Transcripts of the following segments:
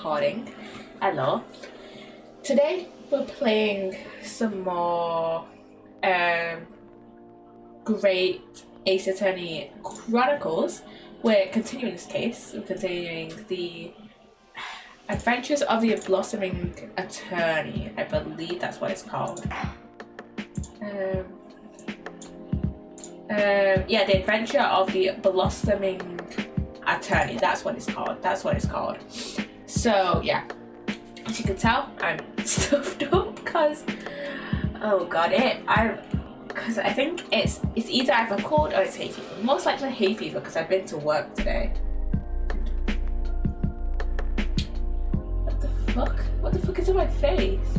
recording. Hello. Today we're playing some more great Ace Attorney Chronicles. We're continuing this case. We're continuing the Adventures of the Blossoming Attorney. I believe that's what it's called. Yeah, the Adventure of the Blossoming Attorney. That's what it's called. So yeah, as you can tell, I'm stuffed up because I think it's either I have a cold or it's hay fever. Most likely hay fever because I've been to work today. What the fuck is in my face?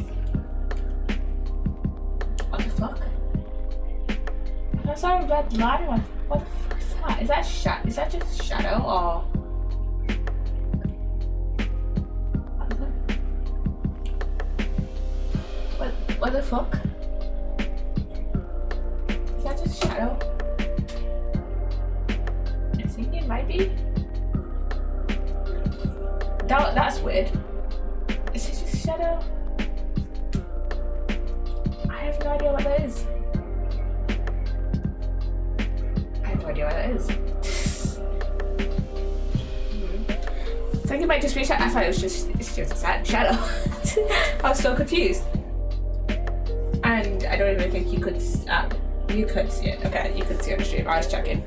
What the fuck? I saw a red line on. What the fuck is that? Is that just shadow or? What the fuck? Is that just shadow? I think it might be. That's weird. Is it just shadow? I have no idea what that is. I think it might just be shadow. I thought it's just a shadow. I was so confused. And I don't even think you could see it. Okay, you could see it on the stream. I was checking.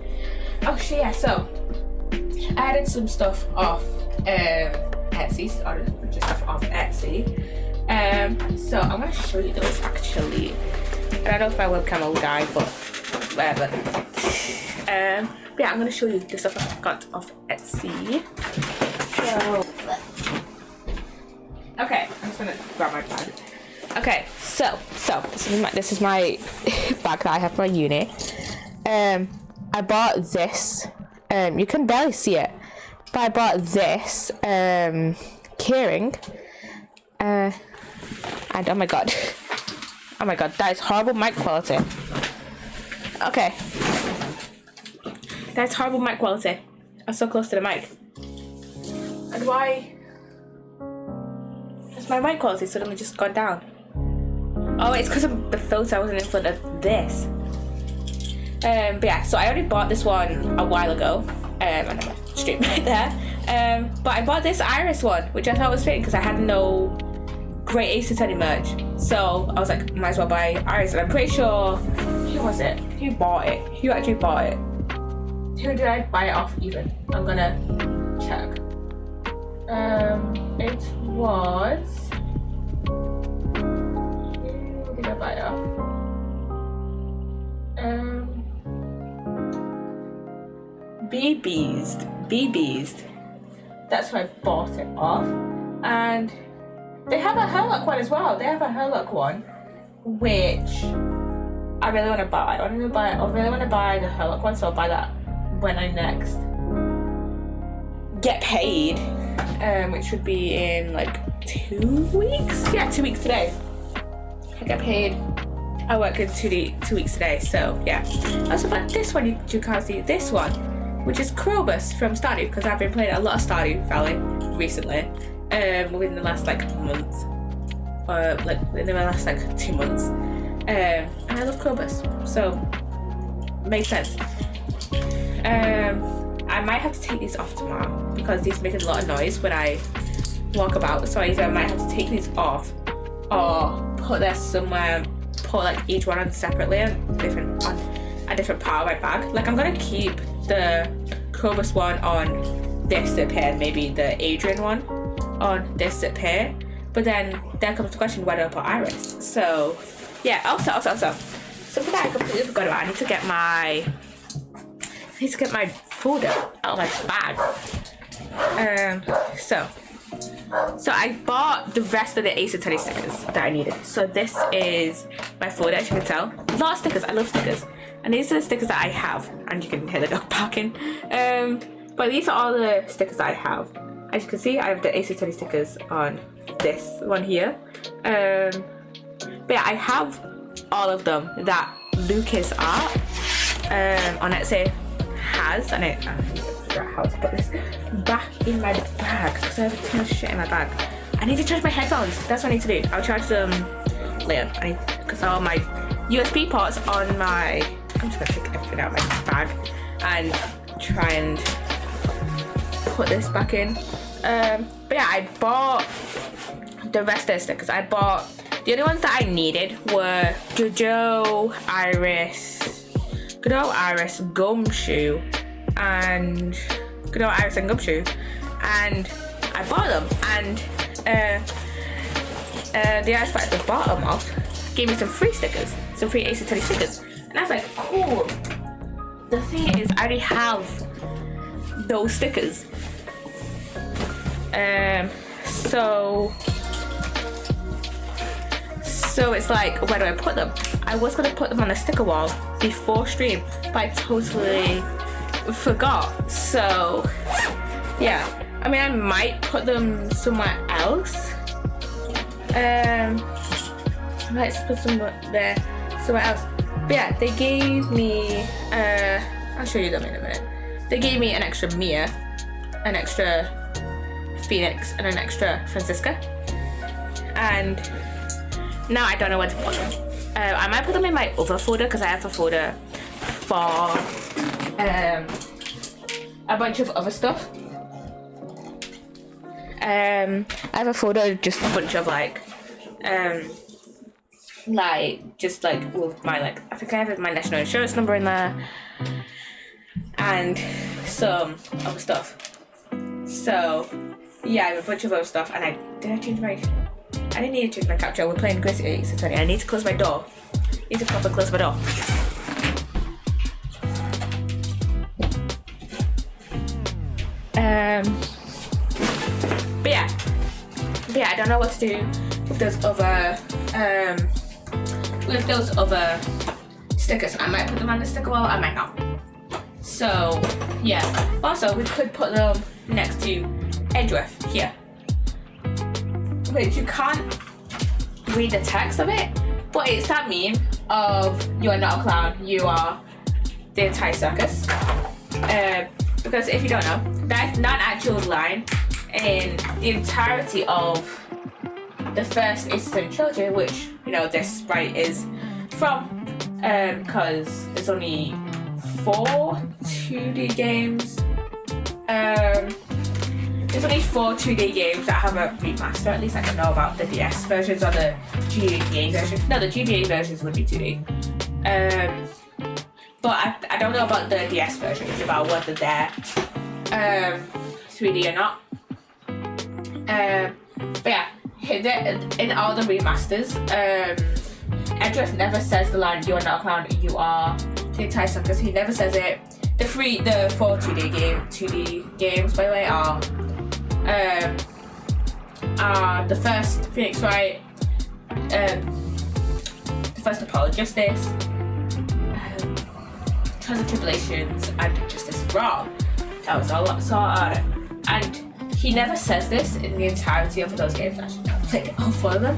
Oh shit, yeah, so I added some stuff off Etsy, or just stuff off Etsy. So I'm gonna show you those actually. I don't know if my webcam will die, but whatever. Yeah, I'm gonna show you the stuff I got off Etsy. So, okay, I'm just gonna grab my bag. Okay, so this is my bag that I have for my uni. I bought this. You can barely see it, but I bought this keyring. And oh my god, that is horrible mic quality. Okay. That's horrible mic quality. I'm so close to the mic. And why has my mic quality suddenly just gone down? Oh, it's because of the filter I wasn't in front of this. But yeah, so I already bought this one a while ago. And I'm straight right there. But I bought this Iris one, which I thought was fitting because I had no great Ace Attorney merch. So I was like, might as well buy Iris. And I'm pretty sure, who was it? Who bought it? Who actually bought it? Who did I buy it off even? I'm gonna check. It was... Who did I buy it off? BB's. That's who I bought it off. And they have a Herlock one as well. They have a Herlock one, which I really want to buy. I really want to buy the Herlock one, so I'll buy that when I next get paid, which would be in like 2 weeks. Yeah, 2 weeks today. I get paid. I work in 2 weeks today, so yeah. Also, but this one you can't see. This one, which is Krobus from Stardew, because I've been playing a lot of Stardew Valley recently, within the last like month, or like within the last like 2 months, and I love Krobus, so makes sense. I might have to take these off tomorrow because these make a lot of noise when I walk about, so either I might have to take these off or put them somewhere, put like each one on separately on a different part of my bag. Like I'm gonna keep the Krobus one on this zip here, and maybe the Adrian one on this zip here, but then comes the question, where do I put Iris? So yeah, also something that I completely forgot about. I need to get my folder out of my bag. So I bought the rest of the Ace Attorney stickers that I needed. So this is my folder, as you can tell. A lot of stickers. I love stickers. And these are the stickers that I have. And you can hear the dog barking. But these are all the stickers that I have. As you can see, I have the Ace Attorney stickers on this one here. But yeah, I have all of them that Lucas Art on Etsy has, and figure out how to put this back in my bag because I have a ton of shit in my bag. I need to charge my headphones. That's what I need to do. I'll charge them later. Because all my USB ports on my... I'm just going to take everything out of my bag and try and put this back in. But yeah, I bought the rest of the stickers. The only ones that I needed were Good Old Iris Gumshoe, and I bought them, and the ice at the bottom of gave me some free stickers, some free Ace Attorney stickers, and I was like, cool. The thing is, I already have those stickers, so it's like, where do I put them? I was gonna put them on the sticker wall before stream, but I totally forgot. So yeah, I mean, I might put them somewhere else. I might put them there somewhere else. But yeah, they gave me I'll show you them in a minute. They gave me an extra Mia, an extra Phoenix, and an extra Francisca, and now I don't know where to put them. I might put them in my other folder because I have a folder for a bunch of other stuff. I have a folder just a bunch of just with my I think I have my national insurance number in there and some other stuff. So yeah, I have a bunch of other stuff, and I didn't need to change my capture. We're playing Gracie Ace Attorney. I need to close my door. I need to properly close my door. But yeah, I don't know what to do with those other stickers. I might put them on the sticker wall, I might not. So yeah. Also, we could put them next to Edgeworth here, which you can't read the text of it, but it's that meme of "You are not a clown, you are the entire circus." Because if you don't know, that's not an actual line in the entirety of the first Ace Attorney trilogy, which this sprite is from, because there's only 4 2D games. There's only 4 2D games that have a remaster. At least I don't know about the DS versions or the GBA versions. No, the GBA versions would be 2D. But I don't know about the DS versions, about whether they're 3D or not. But yeah, in all the remasters, Edgeworth never says the line "You are not a clown, you are the entire circus." He never says it. The 4 2D games, by the way, are the first Phoenix Wright, the first Apollo Justice, Trials and Tribulations, and Justice Raw. That was all sorted. And he never says this in the entirety of those games. Actually, I'll take all 4 of them.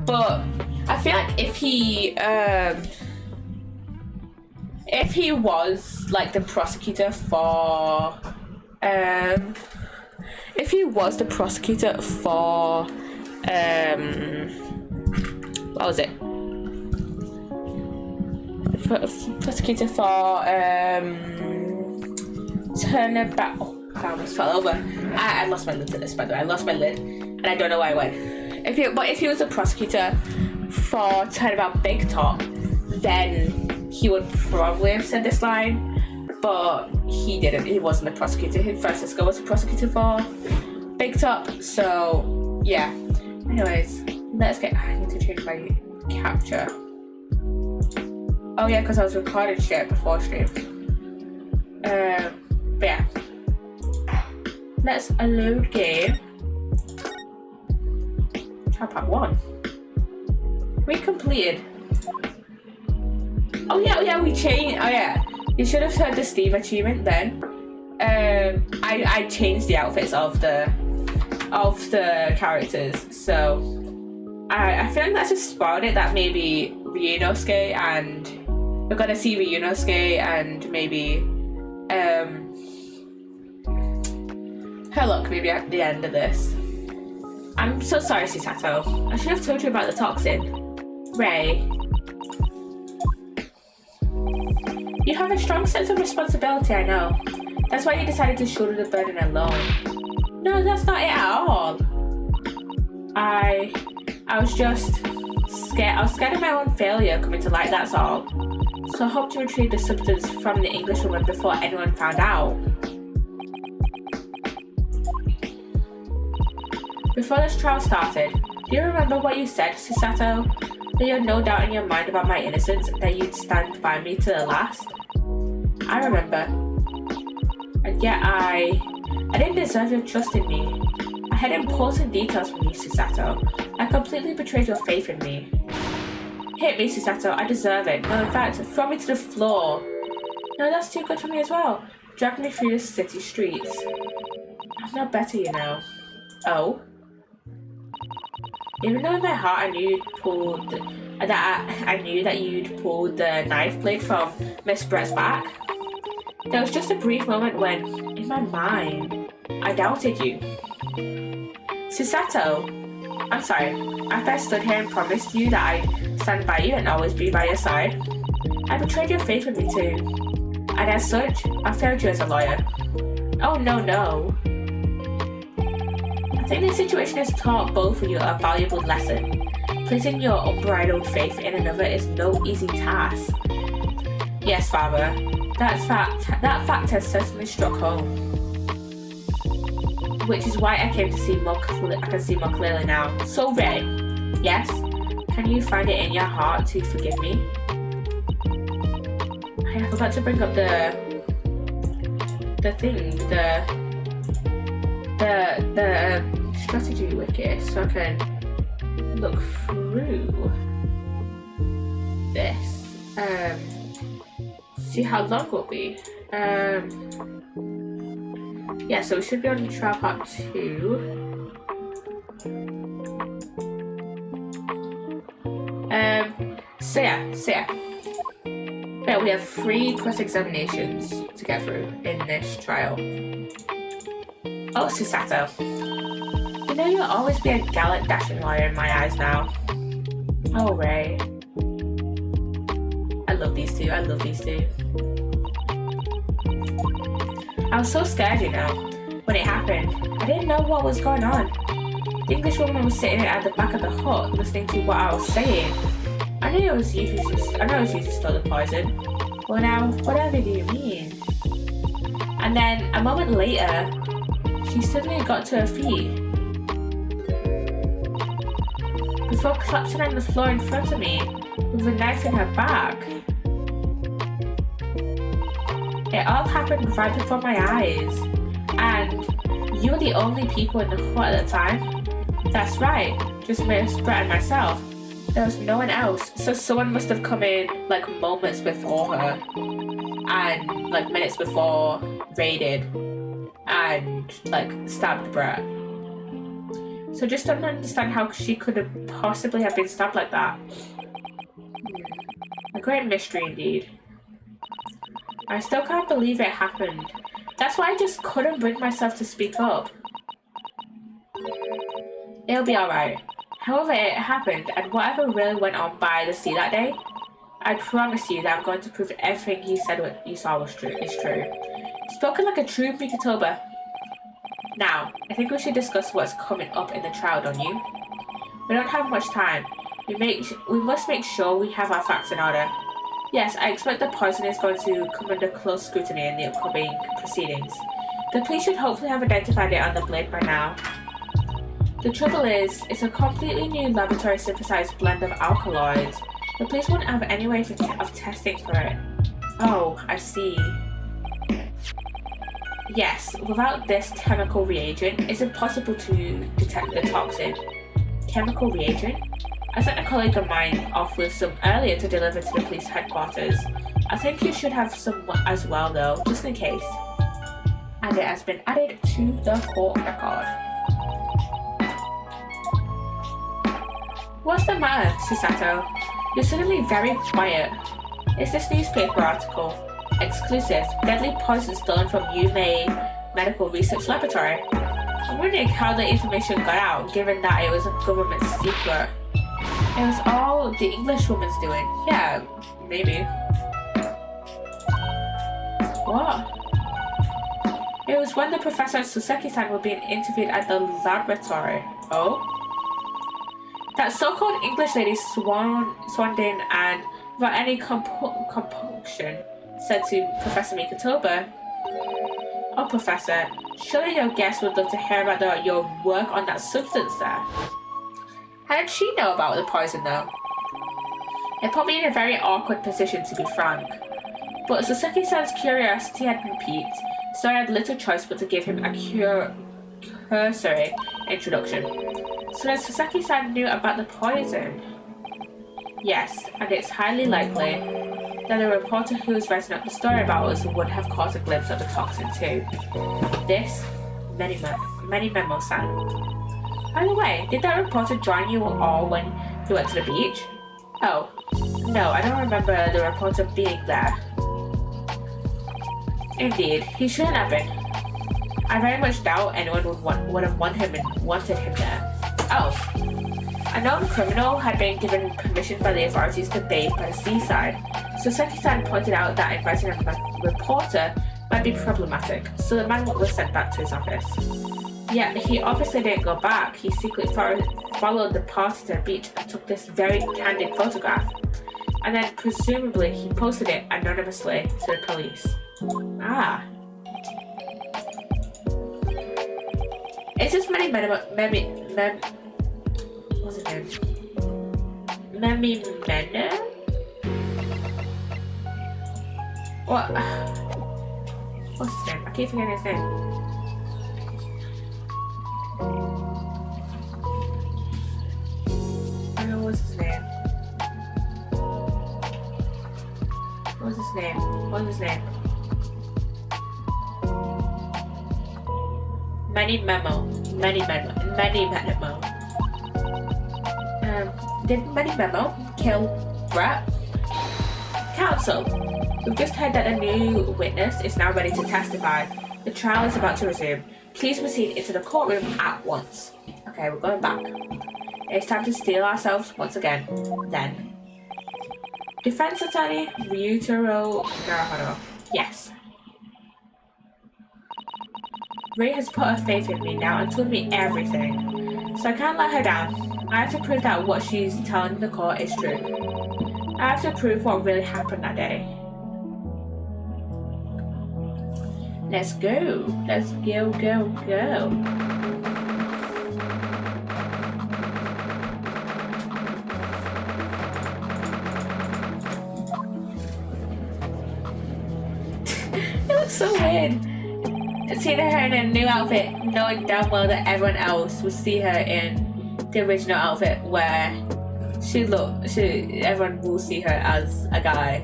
But I feel like if he was the prosecutor for what was it? Prosecutor for Turnabout. Oh, I almost fell over. I lost my lid to this, by the way. I lost my lid, and I don't know why I went. If he was a prosecutor for Turnabout Big Top, then he would probably have said this line, but he didn't. He wasn't a prosecutor. Francisco was a prosecutor for Big Top, so yeah. Anyways, I need to change my capture. Oh yeah, because I was recording shit before stream. But yeah. Let's load game. Pack 1. We completed. Oh yeah, we changed. Oh yeah, you should have heard the Steve achievement then. I changed the outfits of the characters, so I feel like that's just spoiled it. That maybe Ryunosuke, and we're gonna see Ryunosuke and maybe Her luck may be at the end of this. I'm so sorry, Susato. I should have told you about the toxin. Ray. You have a strong sense of responsibility, I know. That's why you decided to shoulder the burden alone. No, that's not it at all. I was just scared. I was scared of my own failure coming to light, that's all. So I hope to retrieve the substance from the Englishwoman before anyone found out. Before this trial started, do you remember what you said, Susato? That you had no doubt in your mind about my innocence, that you'd stand by me to the last? I remember. And yet I didn't deserve your trust in me. I had important details from you, Susato. I completely betrayed your faith in me. Hit me, Susato. I deserve it. No, in fact, throw me to the floor. No, that's too good for me as well. Drag me through the city streets. I'm no better, you know. Oh? Even though in my heart I knew that you'd pulled the knife blade from Miss Brett's back, there was just a brief moment when, in my mind, I doubted you. Susato, I'm sorry. After I stood here and promised you that I'd stand by you and always be by your side, I betrayed your faith in me too. And as such, I failed you as a lawyer. Oh no. I think this situation has taught both of you a valuable lesson. Placing your unbridled faith in another is no easy task. Yes, Father, that fact has certainly struck home. Which is why I came to see I can see more clearly now. So Ray, yes, can you find it in your heart to forgive me? I forgot to bring up the strategy wiki so I can look through this. See how long it will be. Yeah, so we should be on trial part 2. So yeah. Yeah, we have 3 cross-examinations to get through in this trial. Oh, Susato. You know you'll always be a gallant, dashing lawyer in my eyes now. Oh, Ray. I love these two. I was so scared, you know, when it happened. I didn't know what was going on. The Englishwoman was sitting at the back of the hut, listening to what I was saying. I knew it was you who stole the poison. Well now, whatever do you mean? And then, a moment later, she suddenly got to her feet. Before collapsing on the floor in front of me, with a knife in her back. It all happened right before my eyes. And you were the only people in the hut at the time? That's right, just Miss Brett and myself. There was no one else, so someone must have come in like moments before her. And like minutes before Ray did. And like stabbed Brett. So just don't understand how she could have possibly have been stabbed like that. A great mystery indeed. I still can't believe it happened. That's why I just couldn't bring myself to speak up. It'll be alright. However it happened, and whatever really went on by the sea that day, I promise you that I'm going to prove everything you said what you saw is true. Spoken like a true Mikotoba. Now, I think we should discuss what's coming up in the trial, don't you? We don't have much time. We must make sure we have our facts in order. Yes, I expect the poison is going to come under close scrutiny in the upcoming proceedings. The police should hopefully have identified it on the blade by now. The trouble is, it's a completely new laboratory synthesized blend of alkaloids. The police won't have any way of testing for it. Oh, I see. Yes, without this chemical reagent, it's impossible to detect the toxin. Chemical reagent? I sent a colleague of mine off with some earlier to deliver to the police headquarters. I think you should have some as well though, just in case. And it has been added to the court record. What's the matter, Susato? You're suddenly very quiet. It's this newspaper article. exclusive, deadly poison stolen from UMA Medical Research Laboratory. I'm wondering how the information got out, given that it was a government secret. It was all the English woman's doing. Yeah, maybe. What? It was when the professor and Soseki-san were being interviewed at the laboratory. Oh? That so-called English lady swaned in and, without any compunction, said to Professor Mikotoba, "Oh, Professor, surely your guests would love to hear about your work on that substance there." How did she know about the poison, though? It put me in a very awkward position, to be frank. But Soseki-san's curiosity had been piqued, so I had little choice but to give him a cursory introduction. So then Soseki-san knew about the poison? Yes, and it's highly likely that the reporter who was writing up the story about us would have caught a glimpse of the toxin too. This, many memo-san. By the way, did that reporter join you all when you went to the beach? Oh, no, I don't remember the reporter being there. Indeed, he shouldn't have been. I very much doubt anyone would have wanted him there. Oh, a known criminal had been given permission by the authorities to bathe by the seaside, so Soseki-san pointed out that inviting a reporter might be problematic, so the man was sent back to his office. Yet he obviously didn't go back. He secretly followed the party to the beach and took this very candid photograph, and then presumably he posted it anonymously to the police. Ah. Is this what's his name? Mena? What? What's his name? I keep forgetting his name. I know what's his name. What's his name? Many memo. Did Many Memo kill Brett? Counsel, we've just heard that a new witness is now ready to testify. The trial is about to resume. Please proceed into the courtroom at once. Okay, we're going back. It's time to steel ourselves once again. Then. Defense attorney Ryutaro Naruhodo. Yes. Ray has put her faith in me now and told me everything, so I can't let her down. I have to prove that what she's telling the court is true. I have to prove what really happened that day. Let's go. Let's go. It looks so weird. Seeing her in a new outfit, knowing damn well that everyone else would see her in the original outfit where everyone will see her as a guy.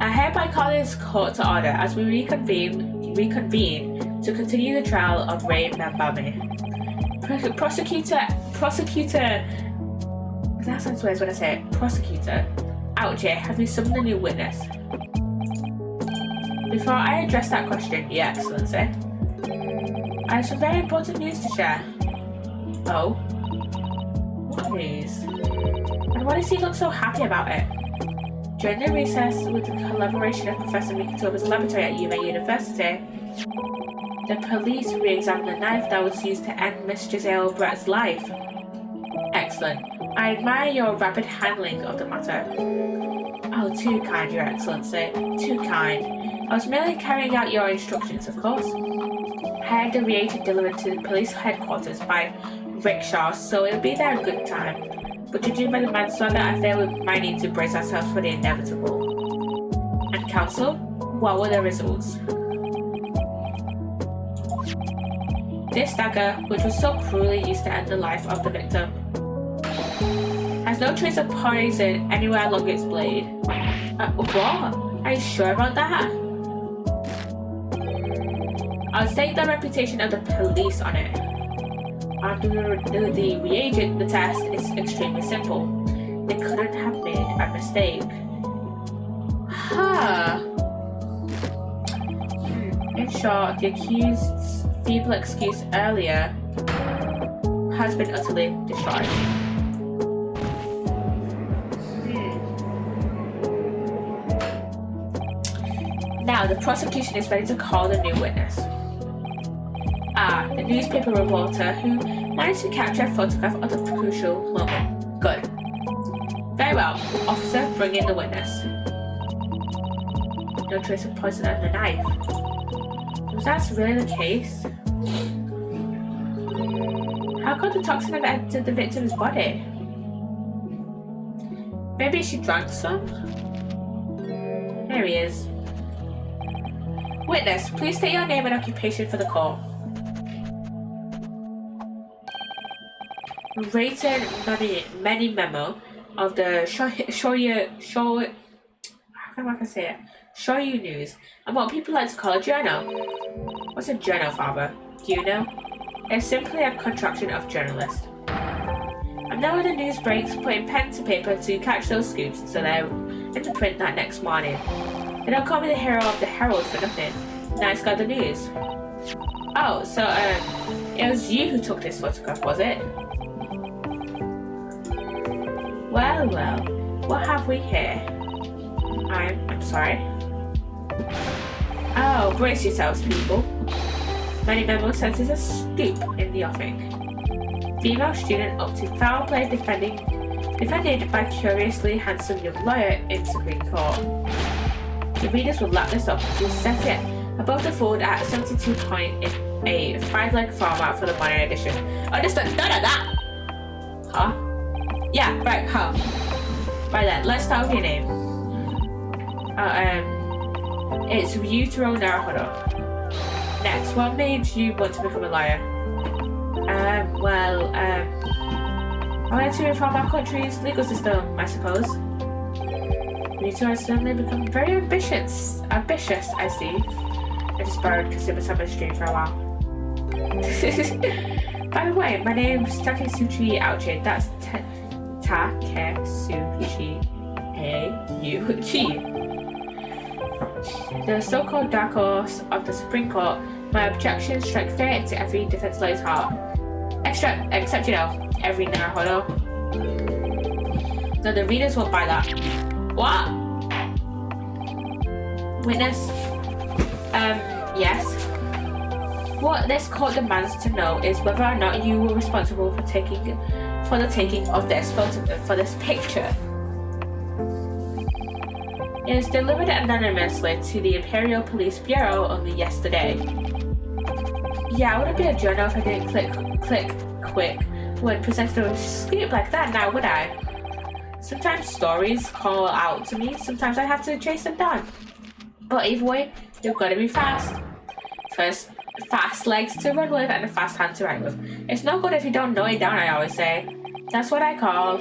I hereby call this court to order as we reconvene to continue the trial of Ray Mambame. Prosecutor, that sounds weird when I say it. Prosecutor, Ouchie, have you summoned a new witness? Before I address that question, Your Excellency, I have some very important news to share. Oh? What news? And why does he look so happy about it? During the recess with the collaboration of Professor Mikotoba's laboratory at Yuma University, the police re-examined the knife that was used to end Miss Giselle Brett's life. Excellent. I admire your rapid handling of the matter. Oh, too kind, Your Excellency. Too kind. I was merely carrying out your instructions, of course. I had the reagent delivered to the police headquarters by rickshaw, so it'll be there in good time. But judging by the manslaughter, I fear we might need to brace ourselves for the inevitable. And counsel, what were the results? This dagger, which was so cruelly used to end the life of the victim, has no trace of poison anywhere along its blade. What? Are you sure about that? I'll stake the reputation of the police on it. After the reagent, the test is extremely simple. They couldn't have made a mistake. Huh. short, the accused's feeble excuse earlier has been utterly destroyed. Now, the prosecution is ready to call the new witness. The newspaper reporter who managed to capture a photograph of the crucial moment. Good. Very well. Officer, bring in the witness. No trace of poison on the knife. Was that really the case? How could the toxin have entered the victim's body? Maybe she drank some? There he is. Witness, please state your name and occupation for the court. Rated many memo of the Shoyu News, and what people like to call a journal. What's a journal, Father? Do you know? It's simply a contraction of journalist. I'm now when the news breaks, putting pen to paper to catch those scoops so they're in the print that next morning. They don't call me the hero of the Herald for nothing. Nice got the news. Oh, so it was you who took this photograph, was it? Well, what have we here? I'm sorry. Oh, brace yourselves, people. Many memo senses a scoop in the offing. Female student up to foul play defended by curiously handsome young lawyer in Supreme Court. The readers will lap this up and will set it above the fold at 72 point in a 5-leg format for the modern edition. Understood? None of that! Huh? Yeah, right, huh. Right then, let's start with your name. It's Ryutaro Naruhodo. Next, what made you want to become a lawyer? I wanted to reform our country's legal system, I suppose. Ryutaro has suddenly become very ambitious, I see. I just borrowed Kasuba-sama's stream for a while. By the way, my name's Taketsuchi Aochi. That's Taketsuchi A-U-G. The so-called dark horse of the Supreme Court, my objections strike fear into every defense lawyer's heart. Except, every Naruhodo. No, the readers won't buy that. What? Witness? Yes. What this court demands to know is whether or not you were responsible for the taking of this picture. It was delivered anonymously to the Imperial Police Bureau only yesterday. Yeah, I wouldn't be a journal if I didn't click quick when presented a scoop like that now, would I? Sometimes stories call out to me, sometimes I have to chase them down. But either way, you've got to be fast. First, fast legs to run with and a fast hand to write with. It's no good if you don't know it down, I always say. That's what I call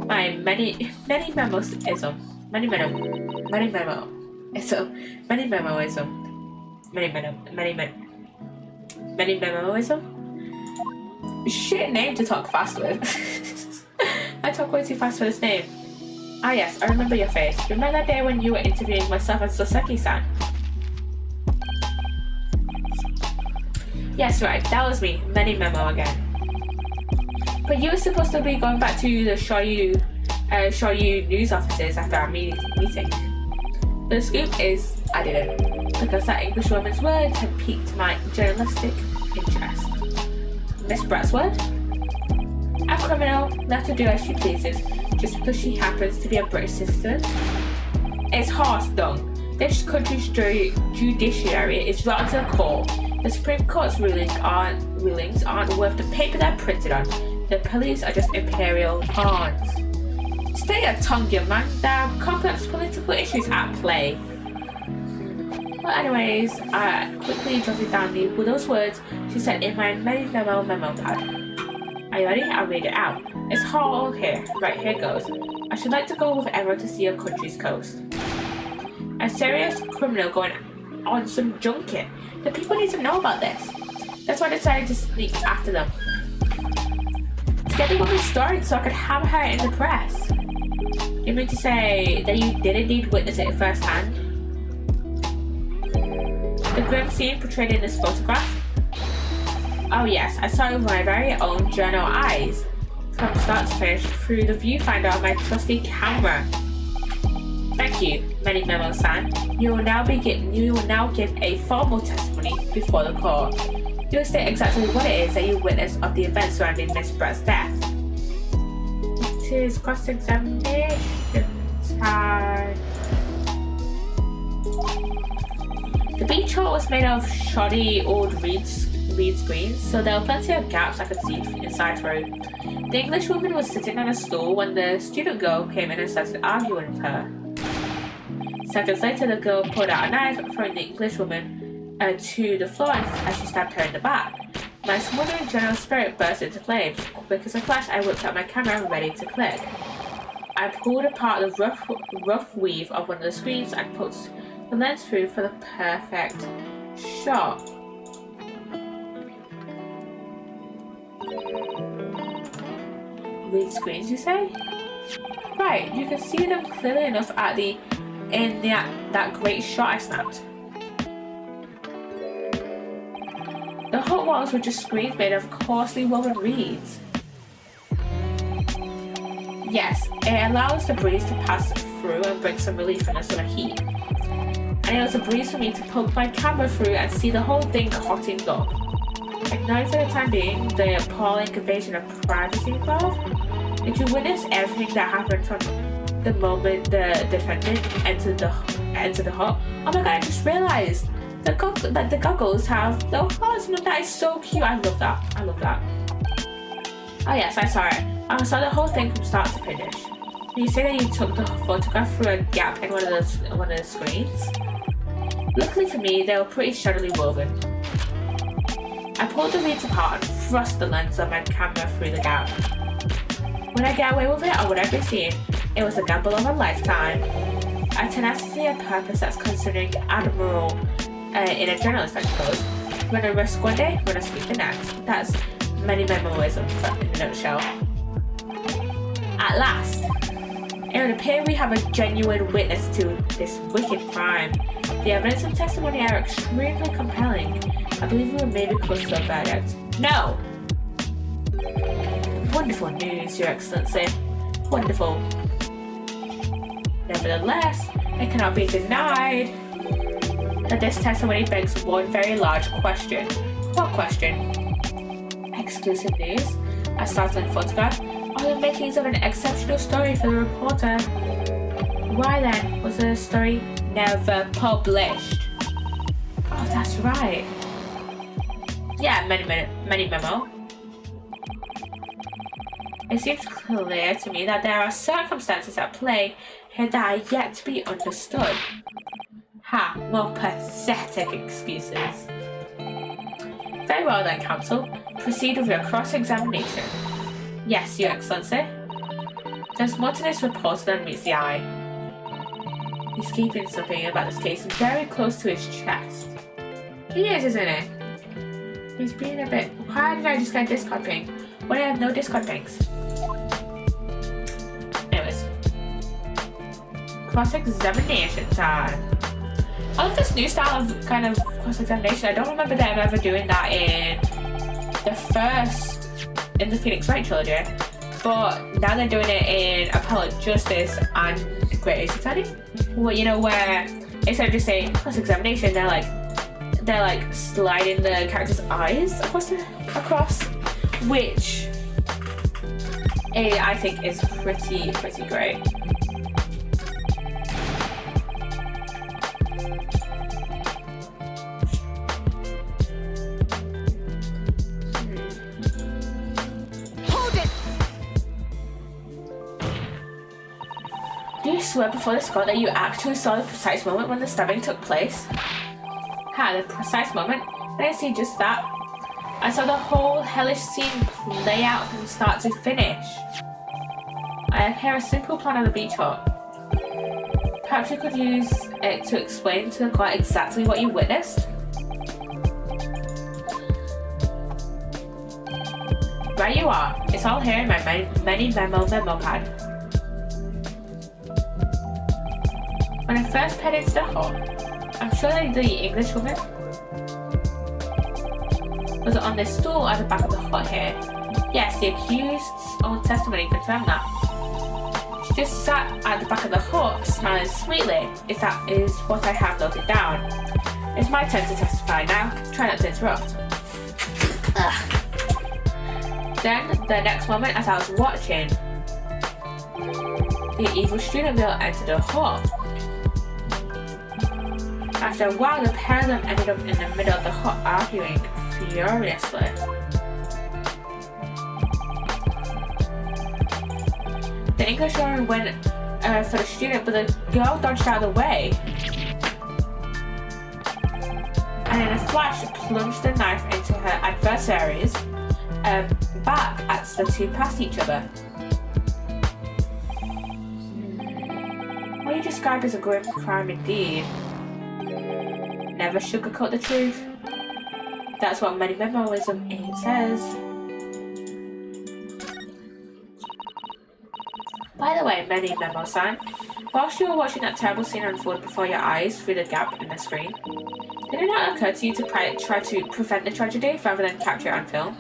my many memoism. Shit name to talk fast with. I talk way too fast for this name. Ah yes, I remember your face. Remember that day when you were interviewing myself and Soseki-san? Yes, right, that was me. Many memo again. But you were supposed to be going back to the Shoyu news offices after our meeting. The scoop is, I didn't, because that English woman's words had piqued my journalistic interest. Miss Bratt's word? A criminal, let her do as she pleases, just because she happens to be a British citizen? It's horse dung. This country's judiciary is rotten to the core. The Supreme Court's rulings aren't worth the paper they're printed on. The police are just imperial pawns. Stay your tongue, young man. There are complex political issues at play. Well, anyways, I quickly jotted down those words she said in my memo pad. Are you ready? I'll read it out. It's all here. Right, here goes. I should like to go with everyone to see your country's coast. A serious criminal going on some junket. The people need to know about this. That's why I decided to sneak after them. To get the woman's story so I could have her in the press. You mean to say that you did indeed witness it firsthand? The grim scene portrayed in this photograph? Oh yes, I saw it with my very own journal eyes, from start to finish, through the viewfinder of my trusty camera. Thank you, Many Memo-san. You will now give a formal testimony before the court. You will state exactly what it is that you witnessed of the events surrounding Miss Brett's death. It is cross-examination time. The beach hut was made of shoddy old reed screens, so there were plenty of gaps I could see inside through. The English woman was sitting on a stool when the student girl came in and started arguing with her. Seconds later, the girl pulled out a knife, throwing the English woman to the floor as she stabbed her in the back. My smoldering general spirit burst into flames. Quick as a flash, I whipped out my camera, ready to click. I pulled apart the rough weave of one of the screens and put the lens through for the perfect shot. Read screens, you say? Right, you can see them clearly enough in that great shot I snapped. The hot walls were just screens made of coarsely woven reeds. Yes, it allows the breeze to pass through and bring some relief from the summer heat. And it was a breeze for me to poke my camera through and see the whole thing hotting up. Ignoring for the time being the appalling invasion of privacy involved, did you witness everything that happened from the moment the defendant entered the hut? Oh my god, I just realised that the goggles have the hearts, and that is so cute. I love that. Oh yes, I saw it. I saw the whole thing from start to finish. You say that you took the photograph through a gap in one of the screens? Luckily for me, they were pretty shoddily woven. I pulled the reeds apart and thrust the lens of my camera through the gap. Would I get away with it, or would I be seen? It was a gamble of a lifetime. A tenacity of purpose that's considering admirable in a journalist, I suppose. Run a risk one day, run a sweep the next. That's Many Memoism in a nutshell. At last, it would appear we have a genuine witness to this wicked crime. The evidence and testimony are extremely compelling. I believe we were maybe close to a verdict. No! Wonderful news, Your Excellency. Wonderful. Nevertheless, it cannot be denied that this testimony begs one very large question. What question? Exclusive news, a startling photograph, or the makings of an exceptional story for the reporter. Why then was the story never published? Oh, that's right. Yeah, many memo. It seems clear to me that there are circumstances at play here that are yet to be understood. Ha, more pathetic excuses. Very well then, counsel. Proceed with your cross-examination. Yes, Your Excellency. There's more to this report than meets the eye. He's keeping something about this case very close to his chest. He is, isn't he? He's being a bit... Why did I just get discard ping when I have no discard pings? Anyways. Cross-examination time. I love this new style of kind of cross-examination. I don't remember them ever doing that in the Phoenix Wright trilogy, but now they're doing it in Appellate Justice and Great Ace Attorney. Well, you know, where instead of just saying cross-examination, they're like sliding the character's eyes across, which I think is pretty great. Do you swear before this court that you actually saw the precise moment when the stabbing took place? The precise moment? I didn't see just that. I saw the whole hellish scene play out from start to finish. I have here a simple plan of the beach hut. Perhaps you could use it to explain to the court exactly what you witnessed? Right you are. It's all here in my many memo pad. When I first headed into the hut, I'm sure that the English woman was on this stool at the back of the hut here. Yes, the accused's own testimony confirmed that. She just sat at the back of the hut, smiling sweetly. That is what I have noted down. It's my turn to testify now. Try not to interrupt. Ugh. Then, the next moment, as I was watching, the evil student girl entered the hut. After a while, the pair of them ended up in the middle of the hut arguing furiously. The English woman went for the student, but the girl dodged out of the way. And in a flash, plunged the knife into her adversary's back as the two passed each other. What you describe as a grim crime indeed. Never sugarcoat the truth. That's what memoism says. By the way, Memo-san, whilst you were watching that terrible scene unfold before your eyes through the gap in the screen, did it not occur to you to try to prevent the tragedy rather than capture it on film?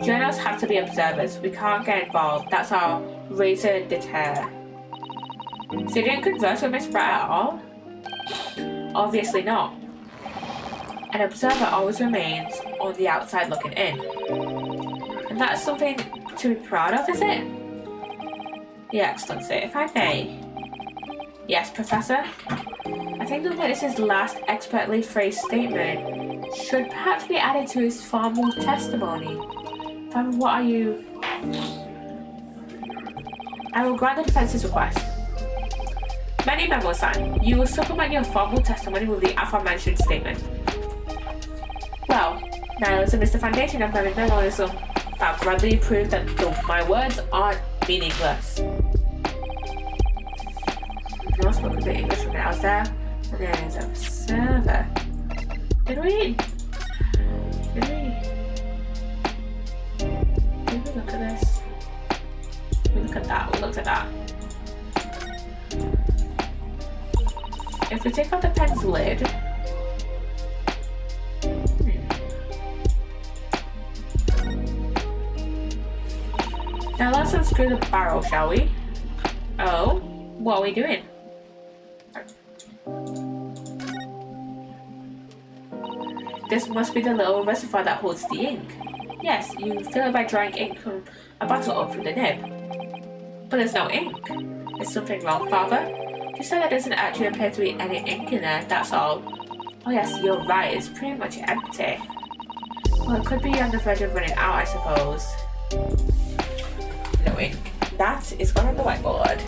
Journalists have to be observers. We can't get involved. That's our raison d'etre. So you didn't converse with Miss Pratt at all? Obviously not. An observer always remains on the outside looking in. And that's something to be proud of, is it? Your Excellency, if I may. Yes, Professor? I think the witness's last expertly phrased statement should perhaps be added to his formal testimony. What are you... I will grant the defense's request. Memo-san, you will supplement your formal testimony with the aforementioned statement. Well, nihilism is the foundation of memoism. That broadly proved that my words aren't meaningless. No one spoke a bit English when I was there, and there is an observer. Did we look at this? We looked at that. If we take out the pen's lid, now let's unscrew the barrel, shall we? Oh, what are we doing? This must be the little reservoir that holds the ink. Yes, you fill it by drawing ink from a bottle up through the nib. But there's no ink. Is something wrong, Father? You said there doesn't actually appear to be any ink in there, that's all. Oh yes, you're right, it's pretty much empty. Well, it could be on the verge of running out, I suppose. No ink. That is gone on the whiteboard.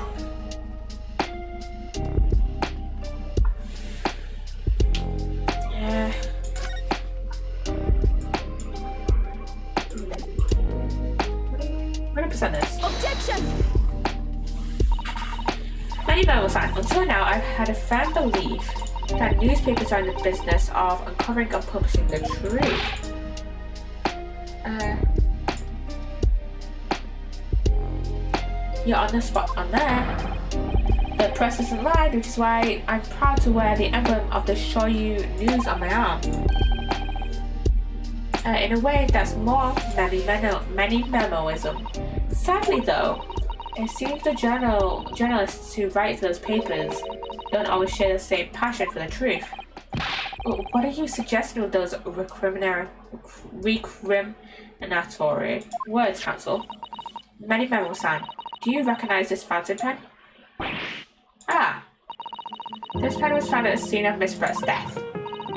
Yeah. We're gonna present this. Objection! Memo-san, until now I've had a firm belief that newspapers are in the business of uncovering and publishing the truth. You're on the spot on there. The press isn't lied, which is why I'm proud to wear the emblem of the Shoyu News on my arm. In a way, that's more memoism. Sadly though, it seems the journalists who write for those papers don't always share the same passion for the truth. What are you suggesting with those recriminatory words, Counsel? Memo-san, do you recognize this fountain pen? Ah, this pen was found at the scene of Miss Brett's death.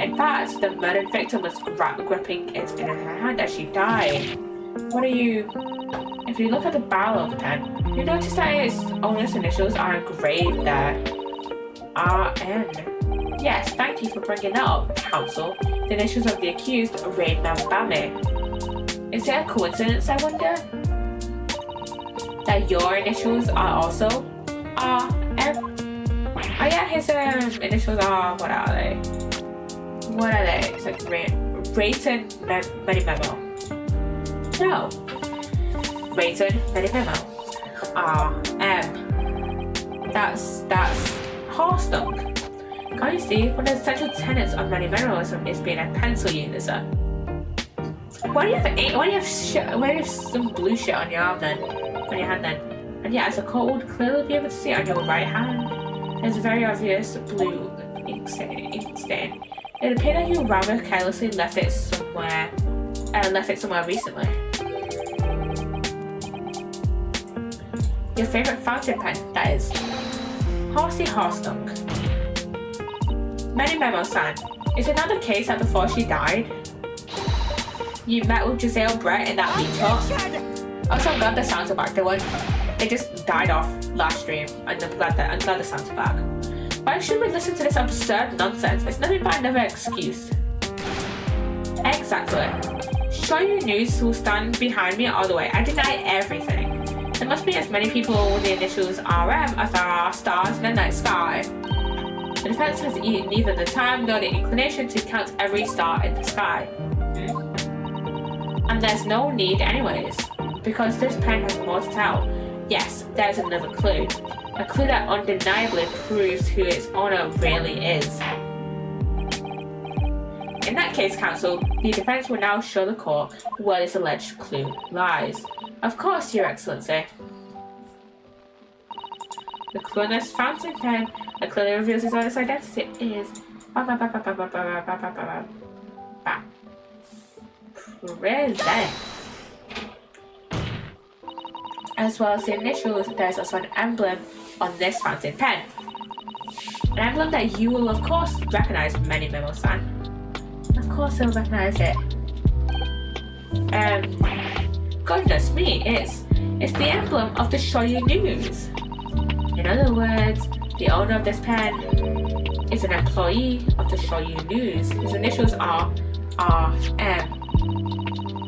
In fact, the murdered victim was gripping it in her hand as she died. What are you... If you look at the barrel of the pen, you notice that its owner's initials are engraved there. R.N. Yes, thank you for bringing that up, Counsel. The initials of the accused, Rain Mambame. Is it a coincidence, I wonder? That your initials are also R.M.? Oh yeah, his initials are... What are they? It's like Rated Memo. No. Rated Memo. That's horse dung. Can't you see? One of the central tenets of memoism is being a pencil user. Why do you have some blue shit on your arm then? On your hand then? And yeah, as a court would clearly be able to see it on your right hand. There's a very obvious blue ink stain. It appeared that you rather carelessly left it somewhere recently. Your favourite fountain pen, that is. Horsey Horsedunk. Many Memo-san. Is it not the case that before she died, you met with Giselle Brett in that beach hut? Also, I'm glad the sounds are back. They just died off last stream, and I'm glad the sounds are back. Why should we listen to this absurd nonsense? It's nothing but another excuse. Exactly. Shoyu News will stand behind me all the way. I deny everything. There must be as many people with the initials RM as there are stars in the night sky. The defense has neither the time nor the inclination to count every star in the sky. And there's no need anyways, because this pen has more to tell. Yes, there's another clue. A clue that undeniably proves who its owner really is. In that case, counsel, the defense will now show the court where this alleged clue lies. Of course, Your Excellency. The clue on this fountain pen that clearly reveals his owner's identity is present. As well as the initials, there's also an emblem on this fountain pen. An emblem that you will of course recognize, many Memo-san. Of course I'll recognize it. Goodness me, it's the emblem of the Shoyu News. In other words, the owner of this pen is an employee of the Shoyu News. His initials are RM.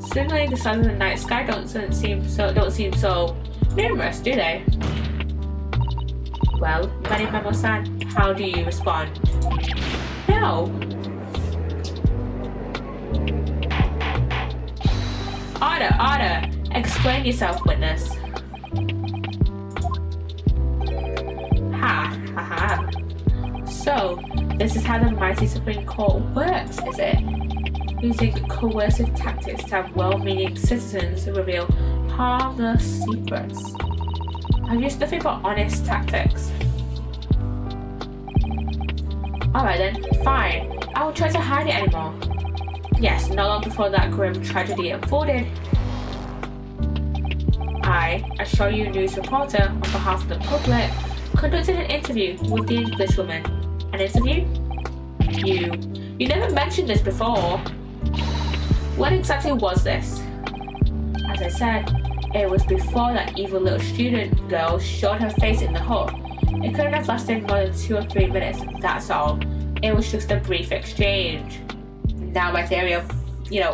Suddenly, the stars in the night sky don't seem so numerous, do they? Well, Many Memo-san, how do you respond? No. Order! Explain yourself, witness. Ha. So, this is how the mighty Supreme Court works, is it? Using coercive tactics to have well-meaning citizens reveal harmless secrets. I've used nothing but honest tactics. Alright then, fine. I won't try to hide it anymore. Yes, not long before that grim tragedy unfolded, I, a Shoyu News reporter on behalf of the public, conducted an interview with the Englishwoman. An interview? You never mentioned this before. When exactly was this? As I said, it was before that evil little student girl showed her face in the hut. It couldn't have lasted more than 2 or 3 minutes, that's all. It was just a brief exchange. Now my theory of,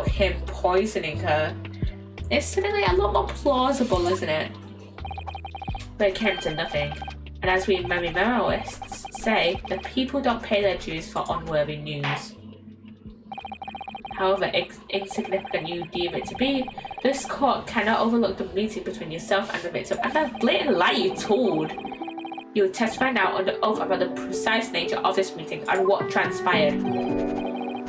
him poisoning her is suddenly a lot more plausible, isn't it? But it came to nothing. And as we memoists say, the people don't pay their dues for unworthy news. However insignificant you deem it to be, this court cannot overlook the meeting between yourself and the victim and the blatant lie you told. You will testify now under oath about the precise nature of this meeting and what transpired.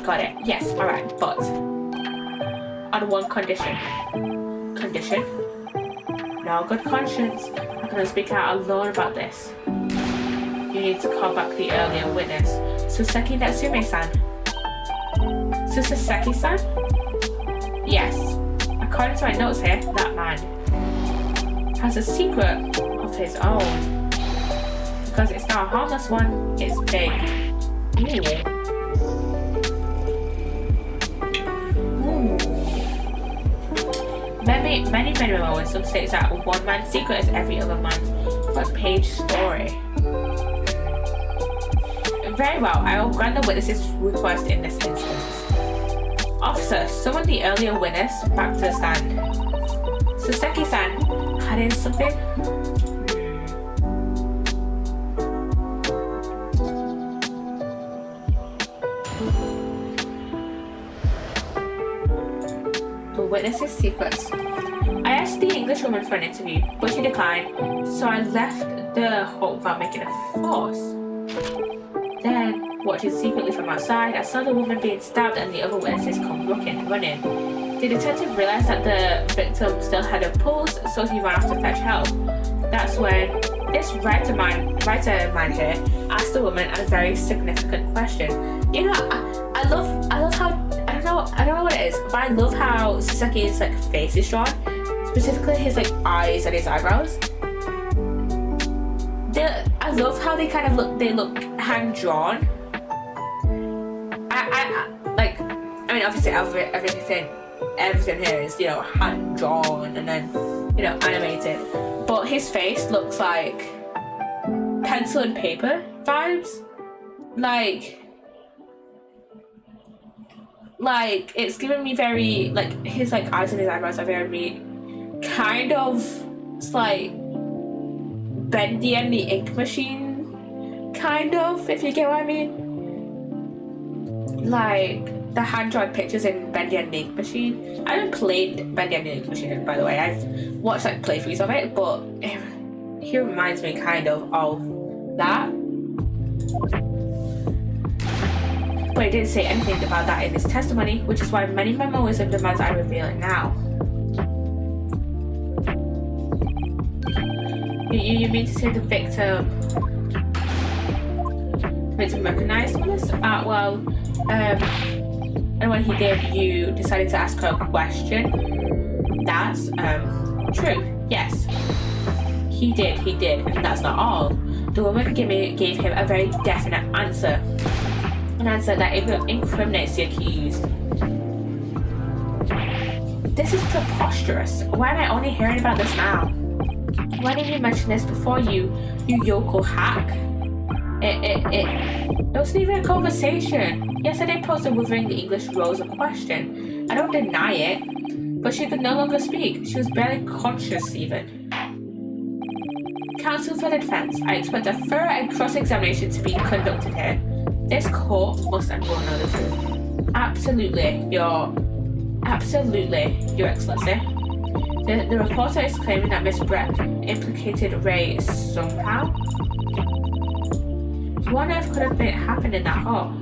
Got it. Yes, alright, but on one condition. Condition? No good conscience. I'm gonna speak out alone about this. You need to call back the earlier witness, Suseki Natsume-san. Suseki-san? Yes. According to my notes here, that man has a secret of his own. Because it's not a harmless one, it's big. Many in some states that one man's secret is every other man's front-page story. Very well, I will grant the witness's request in this instance. Officer, summon the earlier witness back to the stand. Suseki-san, hiding something? The witness's secrets. I asked the Englishwoman for an interview, but she declined, so I left the hut without making a fuss. Then, watching secretly from outside, I saw the woman being stabbed and the other witnesses come running. The detective realized that the victim still had a pulse, so he ran off to fetch help. That's when this writer man here asked the woman a very significant question. You know, I love how I don't know what it is, but I love how Saseki's like face is drawn, specifically his like eyes and his eyebrows. I love how they kind of look hand drawn. I mean, obviously everything here is, you know, hand drawn and then, you know, animated. But his face looks like pencil and paper vibes. Like it's giving me very, like, his like eyes and his eyebrows are very kind of, it's like Bendy and the Ink Machine, kind of, if you get what I mean. Like the hand-drawn pictures in Bendy and the Ink Machine. I haven't played Bendy and the Ink Machine, by the way. I've watched like playthroughs of it, but he reminds me kind of that. But he didn't say anything about that in his testimony, which is why many memoism demands I reveal it now. You mean to say the victim recognized this? And when he did, you decided to ask her a question. That's true. Yes, he did, and that's not all. The woman gave him a very definite answer, an answer that incriminates the accused. This is preposterous. Why am I only hearing about this now? Why didn't you mention this before, you yokel hack? It wasn't even a conversation. Yes, I did pose the Wuthering English Rose a question. I don't deny it, but she could no longer speak. She was barely conscious even. Counsel for the defense, I expect a thorough and cross-examination to be conducted here. This court must and will know the truth. Absolutely, Your Excellency. The reporter is claiming that Miss Brett implicated Ray somehow. What on earth could have happened in that hall?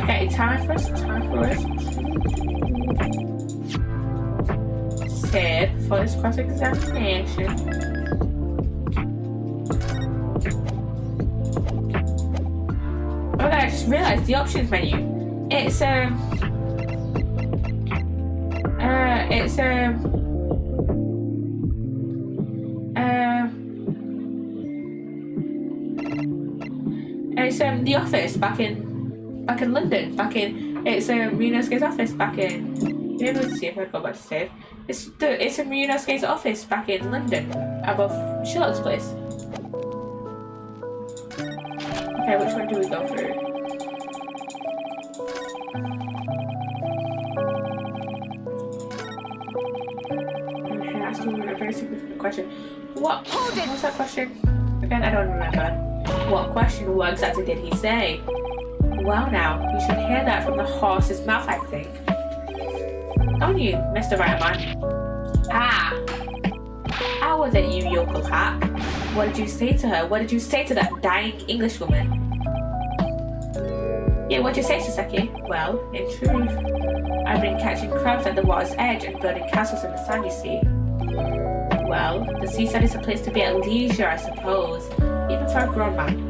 Okay, time for us sit for this cross-examination. Oh my god, I just realised the options menu. It's the office back in London, it's Marinosuke's office back in, maybe we'll see if I go back to save. It's Marinosuke's office back in London, above Sherlock's place. Okay, which one do we go through? Okay, that's a very significant question. What was that question? Again, I don't remember. What question? What exactly did he say? Well now, you should hear that from the horse's mouth, I think. Don't you, Mr. Right-Man? Ah! How was it, you yokel hack? What did you say to her? What did you say to that dying Englishwoman? Yeah, what did you say, Saseki? Well, in truth, I've been catching crabs at the water's edge and building castles in the sand, you see. Well, the seaside is a place to be at leisure, I suppose, even for a grown man.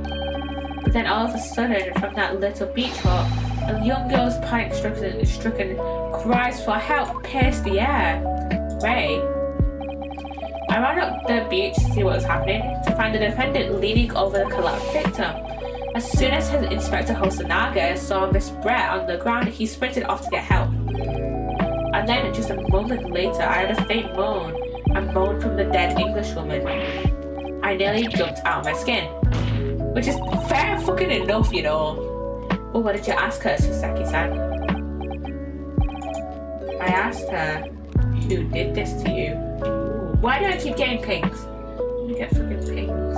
But then all of a sudden, from that little beach hut, a young girl's panic-stricken cries for help pierced the air. Ray. I ran up the beach to see what was happening, to find the defendant leaning over the collapsed victim. As soon as his Inspector Hosonaga saw Miss Brett on the ground, he sprinted off to get help. And then, just a moment later, I heard a faint moan, a moan from the dead Englishwoman. I nearly jumped out of my skin. Which is fair fucking enough, you know. But what did you ask her, Saseki-san? I asked her, who did this to you? Why do I keep getting pings? I'm gonna get fucking pings.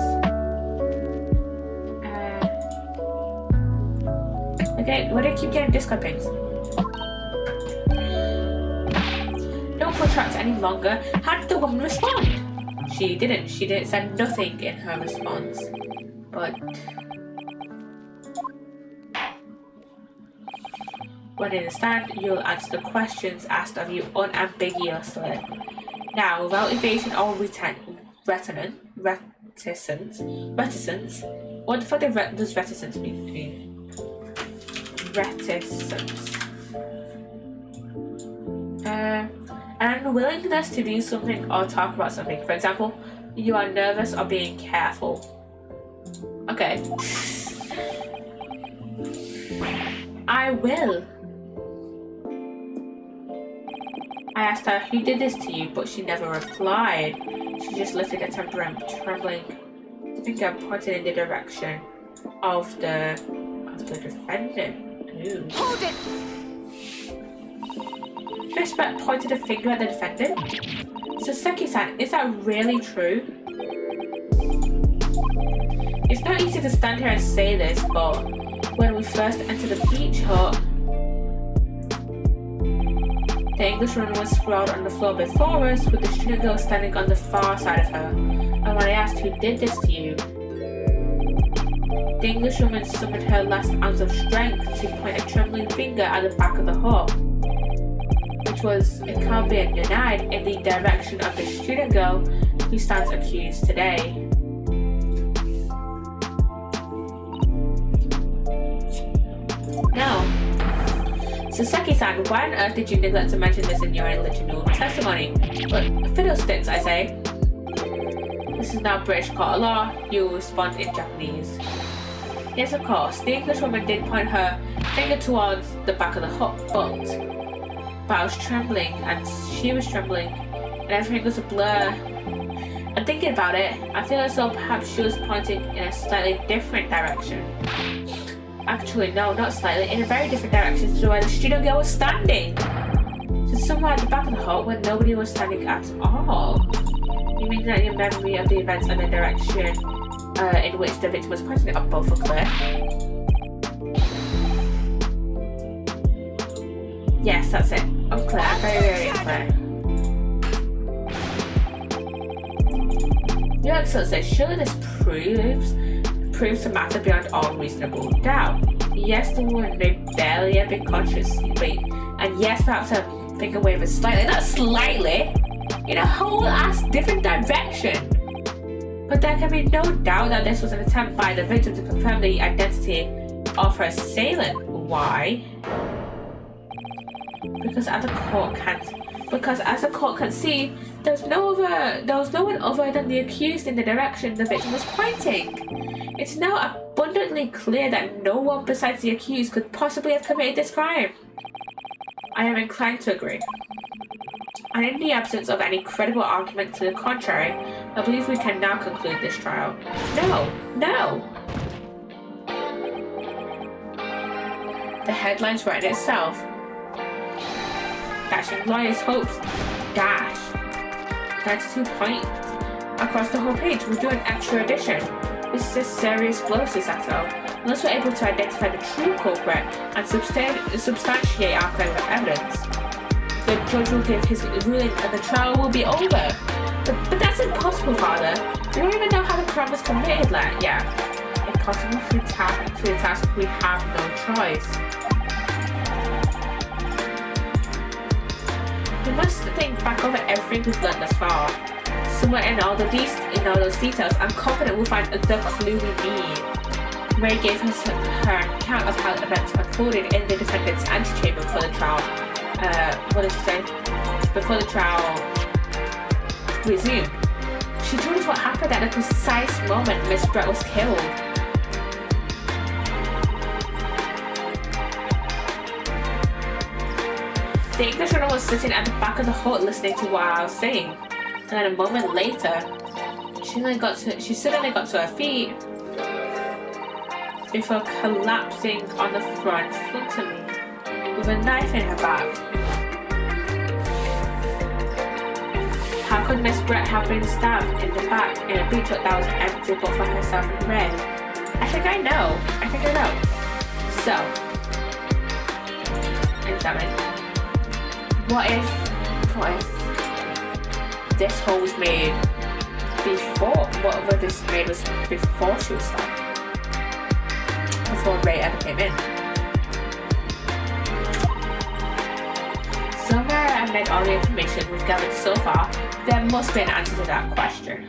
Okay, why do I keep getting Discord pings? Don't protract any longer. How did the woman respond? She didn't. She didn't say nothing in her response. But when in the stand, you'll answer the questions asked of you unambiguously. Now, without evasion or reticence. What the fuck does reticence mean? Reticence. An unwillingness to do something or talk about something. For example, you are nervous or being careful. Okay. I will. I asked her who did this to you, but she never replied. She just lifted a trembling finger pointed in the direction of the defendant. Ooh. Hold it! Miss Brett pointed a finger at the defendant. Saseki-san, is that really true? It's not easy to stand here and say this, but when we first entered the beach hut, the Englishwoman was sprawled on the floor before us, with the student girl standing on the far side of her. And when I asked who did this to you, the Englishwoman summoned her last ounce of strength to point a trembling finger at the back of the hut, which was, it can't be denied, in the direction of the student girl who stands accused today. Now, Saseki-san, why on earth did you neglect to mention this in your original testimony? But fiddlesticks, I say. This is now British court of law. You will respond in Japanese. Yes, of course. The Englishwoman did point her finger towards the back of the hut, but I was trembling, and she was trembling, and everything was a blur. And thinking about it, I feel as though perhaps she was pointing in a slightly different direction. Actually, no, not slightly, in a very different direction to where the student girl was standing. So somewhere at the back of the hut where nobody was standing at all. You mean that your memory of the events and the direction in which the victim was pointing are both unclear? Yes, that's it. Unclear. Very, very unclear. Your Excellency, surely this proves the matter beyond all reasonable doubt. Yes, the woman may barely have been conscious, and yes, perhaps her finger wavered slightly, not slightly, in a whole ass different direction. But there can be no doubt that this was an attempt by the victim to confirm the identity of her assailant. Why? Because as the court can see, there was no one other than the accused in the direction the victim was pointing. It's now abundantly clear that no one besides the accused could possibly have committed this crime. I am inclined to agree. And in the absence of any credible argument to the contrary, I believe we can now conclude this trial. No! The headlines write itself. Dashing lawyers' hopes. Dash. 92 points across the whole page. We'll do an extra edition. This is a serious blow to Sato. Unless we're able to identify the true culprit and substantiate our claim of evidence, the judge will give his ruling and the trial will be over. But that's impossible, Father. We don't even know how the crime was committed yet. Yeah. Impossible for the task we have no choice. We must think back over everything we've learned thus far. Somewhere in all those details, I'm confident we'll find the clue we need. Mary gave us her account of how events unfolded in the defendant's antechamber before the trial. What did she say? Before the trial resumed. She told us what happened at the precise moment Miss Brett was killed. The Englishwoman was sitting at the back of the hut listening to what I was saying. And then a moment later, she suddenly got to her feet before collapsing on the front of me with a knife in her back. How could Miss Brett have been stabbed in the back in a beach hut that was empty but for herself and Ray? I think I know. So, examine. What if this hole was made before, whatever this made was before she was stabbed? before Ray ever came in. Somewhere amid all the information we've gathered so far, there must be an answer to that question.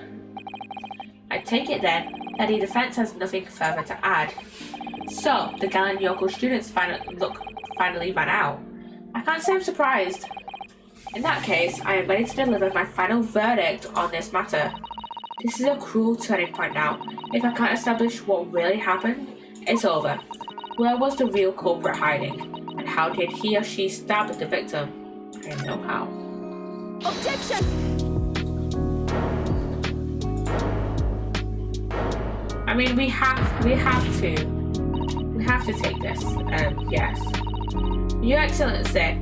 I take it then that the defense has nothing further to add. So, the gallant Yoko students finally ran out. I can't say I'm surprised. In that case, I am ready to deliver my final verdict on this matter. This is a cruel turning point now. If I can't establish what really happened, it's over. Where was the real culprit hiding? And how did he or she stab the victim? I know how. Objection! I mean, we have to take this. Yes. Your Excellency,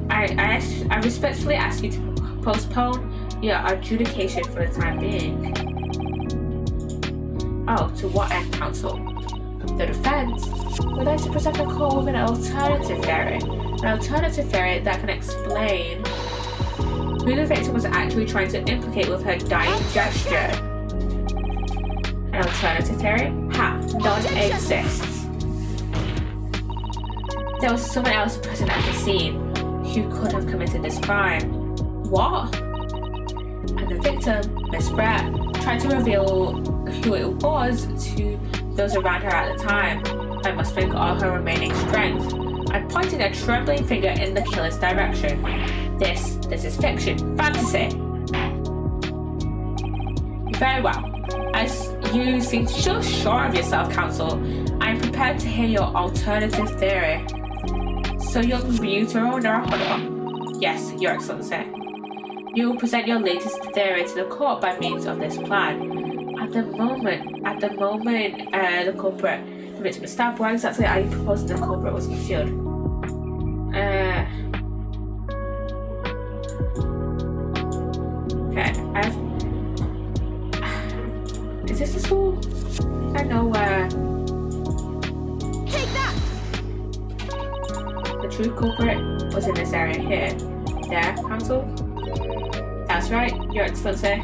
I respectfully ask you to postpone your adjudication for the time being. Oh, to what end, counsel? The defense would like to present the court with an alternative theory. An alternative theory that can explain who the victim was actually trying to implicate with her dying gesture. An alternative theory? Ha! None exists. There was someone else present at the scene who could have committed this crime. What? And the victim, Miss Brett, tried to reveal who it was to those around her at the time. I must think all her remaining strength. I pointed a trembling finger in the killer's direction. This is fiction, fantasy. Very well. As you seem so sure of yourself, counsel, I am prepared to hear your alternative theory. So young Ryutaro Naruhodo? Yes, Your Excellency. You will present your latest theory to the court by means of this plan. At the moment, the culprit, the victim stabbed. Why exactly are you proposing the culprit was concealed? Okay, is this the school? I know where. Take that! The true culprit was in this area here. There, counsel? That's right, Your Excellency.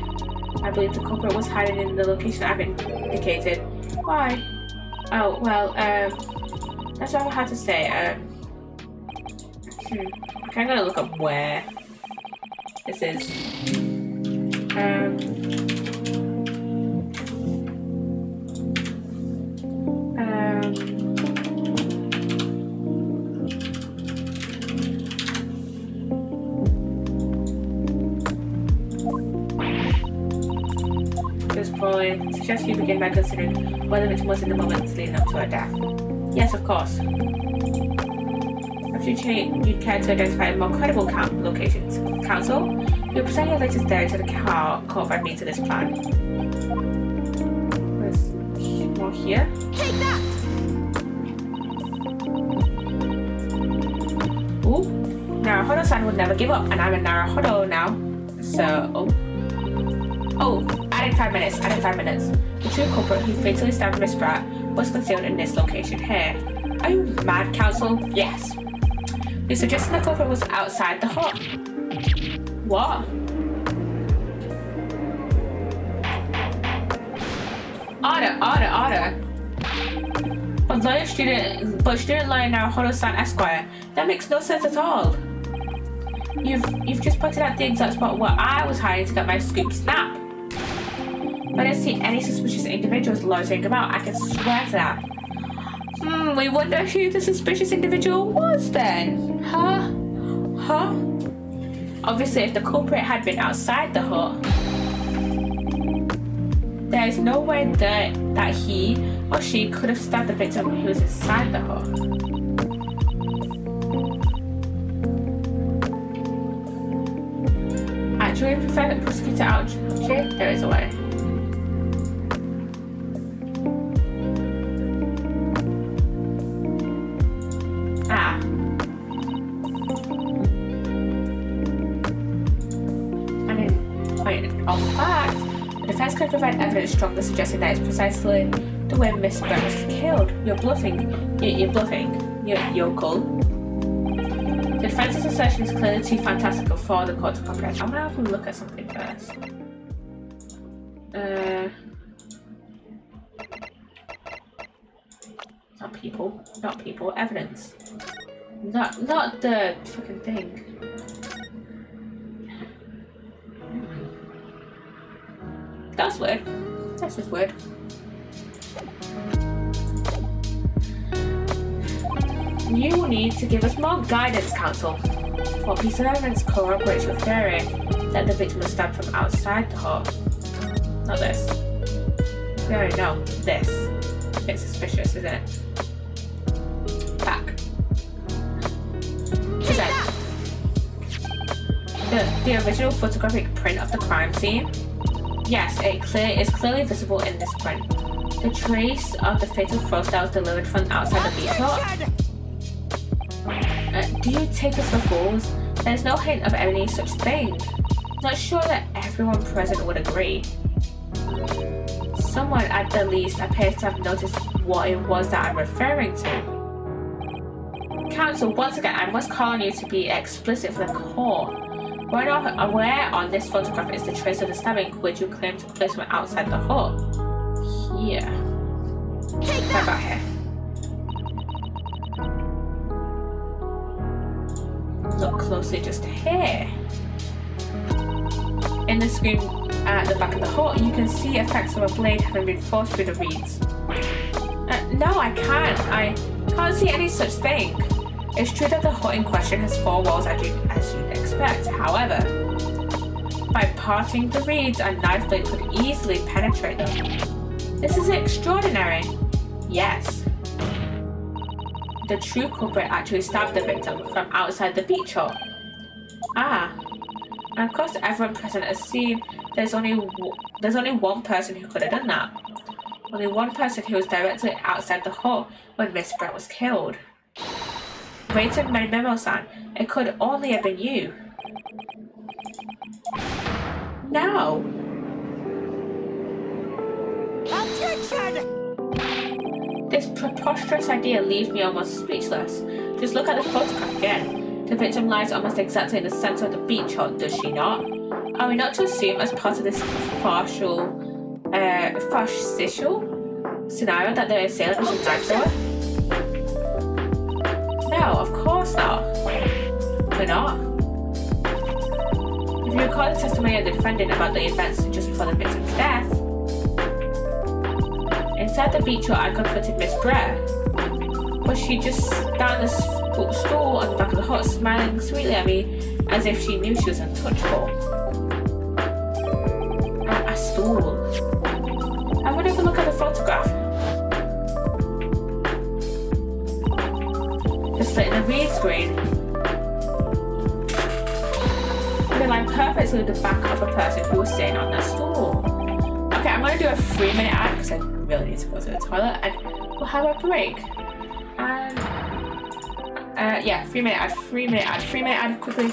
I believe the culprit was hiding in the location I've indicated. Why? Oh, well, that's all I have to say. Okay, I'm gonna look up where this is. Suggest you begin by considering whether it was in the moments leading up to her death. Yes, of course. If you'd care to identify more credible locations, counsel, you'll present your latest theory to the court by means of this plan. There's more here. Take that! Ooh, Naruhodo-san would never give up, and I'm a Naruhodo now. So, adding 5 minutes. The true culprit who fatally stabbed Miss Pratt was concealed in this location here. Are you mad, counsel? Yes. You're suggesting the culprit was outside the hut. What? Order. But student lawyer Naruhodo-san Esquire, that makes no sense at all. You've just pointed out the exact spot where I was hiding to get my scoop snap. But I didn't see any suspicious individuals loitering about, I can swear to that. We wonder who the suspicious individual was then. Huh? Obviously, if the culprit had been outside the hut, there is no way that he or she could have stabbed the victim who was inside the hut. Actually, prefer the prosecutor out. There is a way. Of fact, the defense could provide evidence strongly suggesting that it's precisely the way Miss Brett was killed. You're bluffing. You're cool. The defense's assertion is clearly too fantastical for the court to comprehend. I'm gonna have a look at something first. Not people. Not people. Evidence. Not the fucking thing. That's weird. That's just weird. You need to give us more guidance, Counsel. What piece of evidence corroborates your theory that the victim was stabbed from outside the hut? Not this. We already know. This. It's suspicious, isn't it? Back. Present. The original photographic print of the crime scene? Yes, it is clearly visible in this print. The trace of the fatal thrust that was delivered from outside the beach hut? Do you take us for fools? There's no hint of any such thing. Not sure that everyone present would agree. Someone at the least appears to have noticed what it was that I'm referring to. Counsel, once again, I must call on you to be explicit for the court. Where on this photograph is the trace of the stabbing which you claim took place from outside the hut? Here. What about here? Look closely just here. In the screen at the back of the hut, you can see effects of a blade having been forced through the reeds. No, I can't. I can't see any such thing. It's true that the hut in question has 4 walls as you'd expect. However, by parting the reeds, a knife blade could easily penetrate them. This is extraordinary. Yes. The true culprit actually stabbed the victim from outside the beach hut. Ah. And of course everyone present has seen there's only one person who could have done that. Only one person who was directly outside the hut when Miss Brett was killed. Rated Memo-san, it could only have been you. No. Objection! This preposterous idea leaves me almost speechless. Just look at the photograph again. The victim lies almost exactly in the center of the beach hut, does she not? Are we not to assume as part of this farcical scenario that the assailant was a knife thrower? No, of course not. We're not. If you recall the testimony of the defendant about the events just before the victim's death, inside the beach hut I confronted Miss Brett. Was she just down the stool on the back of the hut, smiling sweetly at me as if she knew she was untouchable? A stool. I would have a look at the photograph. The slit in the reed screen would align perfectly with the back of a person who was sitting on that stool. Okay, I'm going to do a 3-minute ad because I really need to go to the toilet, and we'll have a break. And yeah, 3-minute ad quickly.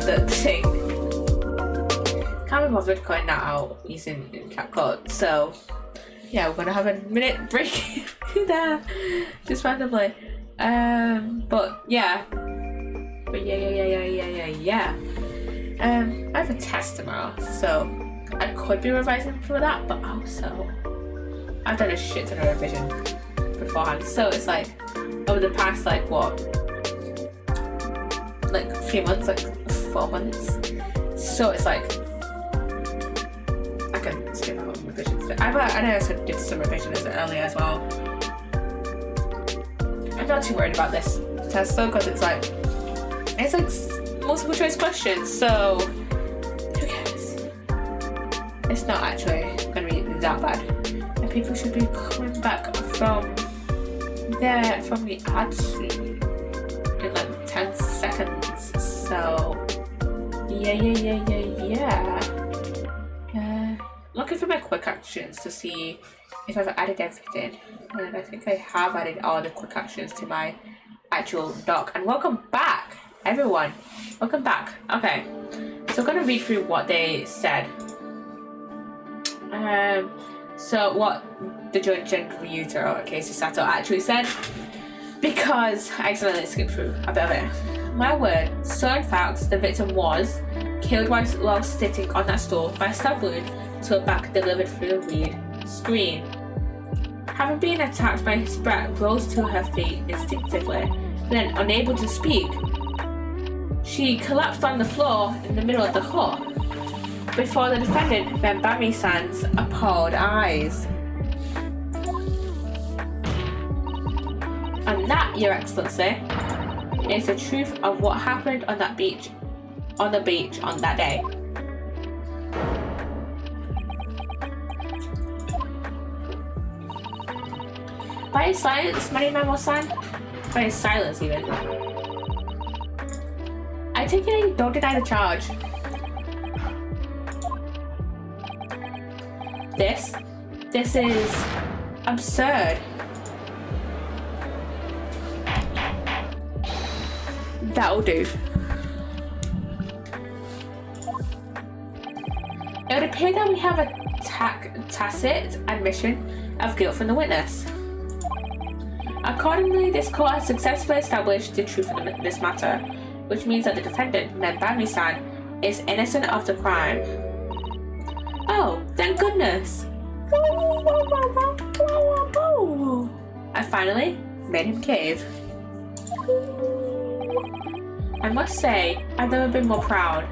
the thing. Can't be bothered cutting that out using CapCut. So yeah, we're gonna have a minute break there, just randomly. But yeah. I have a test tomorrow, so I could be revising for that, but also I've done a shit ton of revision beforehand. So it's like over the past like 3 months, like 4 months. So it's like I can skip out revisions. I know I did some revisions earlier as well. I'm not too worried about this test though, because it's like multiple choice questions, so who cares? It's not actually going to be that bad, and people should be coming back from the ads in like 10 seconds. So yeah. Looking for my quick actions to see if I've added everything, and I think I have added all the quick actions to my actual doc. And welcome back, everyone. Welcome back. Okay, so I'm gonna read through what they said. So what the judge and Ryutaro Sato actually said, because I accidentally skipped through a bit of it. My word. So in fact, the victim was killed while sitting on that stool by a stab wound to a back delivered through the reed screen. Having been attacked by his brat, rose to her feet instinctively, then unable to speak, she collapsed on the floor in the middle of the hut before the defendant met Bami-san's appalled eyes. And that, Your Excellency, is the truth of what happened on the beach on that day. By his silence, Manimamo-san? By his silence, even. I take it you don't deny the charge. This is absurd. That'll do. It would appear that we have a tacit admission of guilt from the witness. Accordingly, this court has successfully established the truth of this matter, which means that the defendant, Bami-san, is innocent of the crime. Oh, thank goodness! I finally made him cave. I must say, I've never been more proud.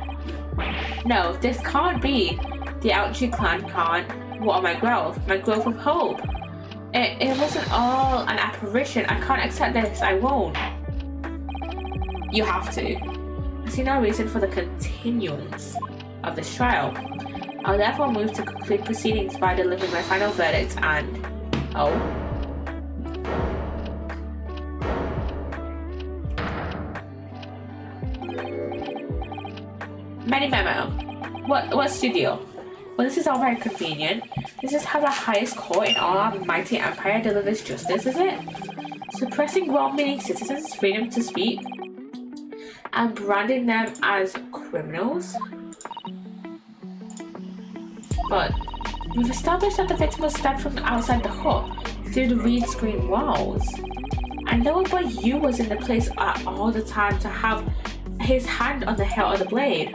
No, this can't be. The Ouchi clan can't. What are my growth? My growth of hope. It wasn't all an apparition. I can't accept this. I won't. You have to. I see no reason for the continuance of this trial. I'll therefore move to conclude proceedings by delivering my final verdict and... Oh. Many memo. What's your deal? Well, this is all very convenient. This is how the highest court in all our mighty empire delivers justice, is it? Suppressing well-meaning citizens' freedom to speak and branding them as criminals? But we've established that the victim was stabbed from outside the hut through the reed screen walls. And no one but you was in the place at all the time to have his hand on the hilt of the blade.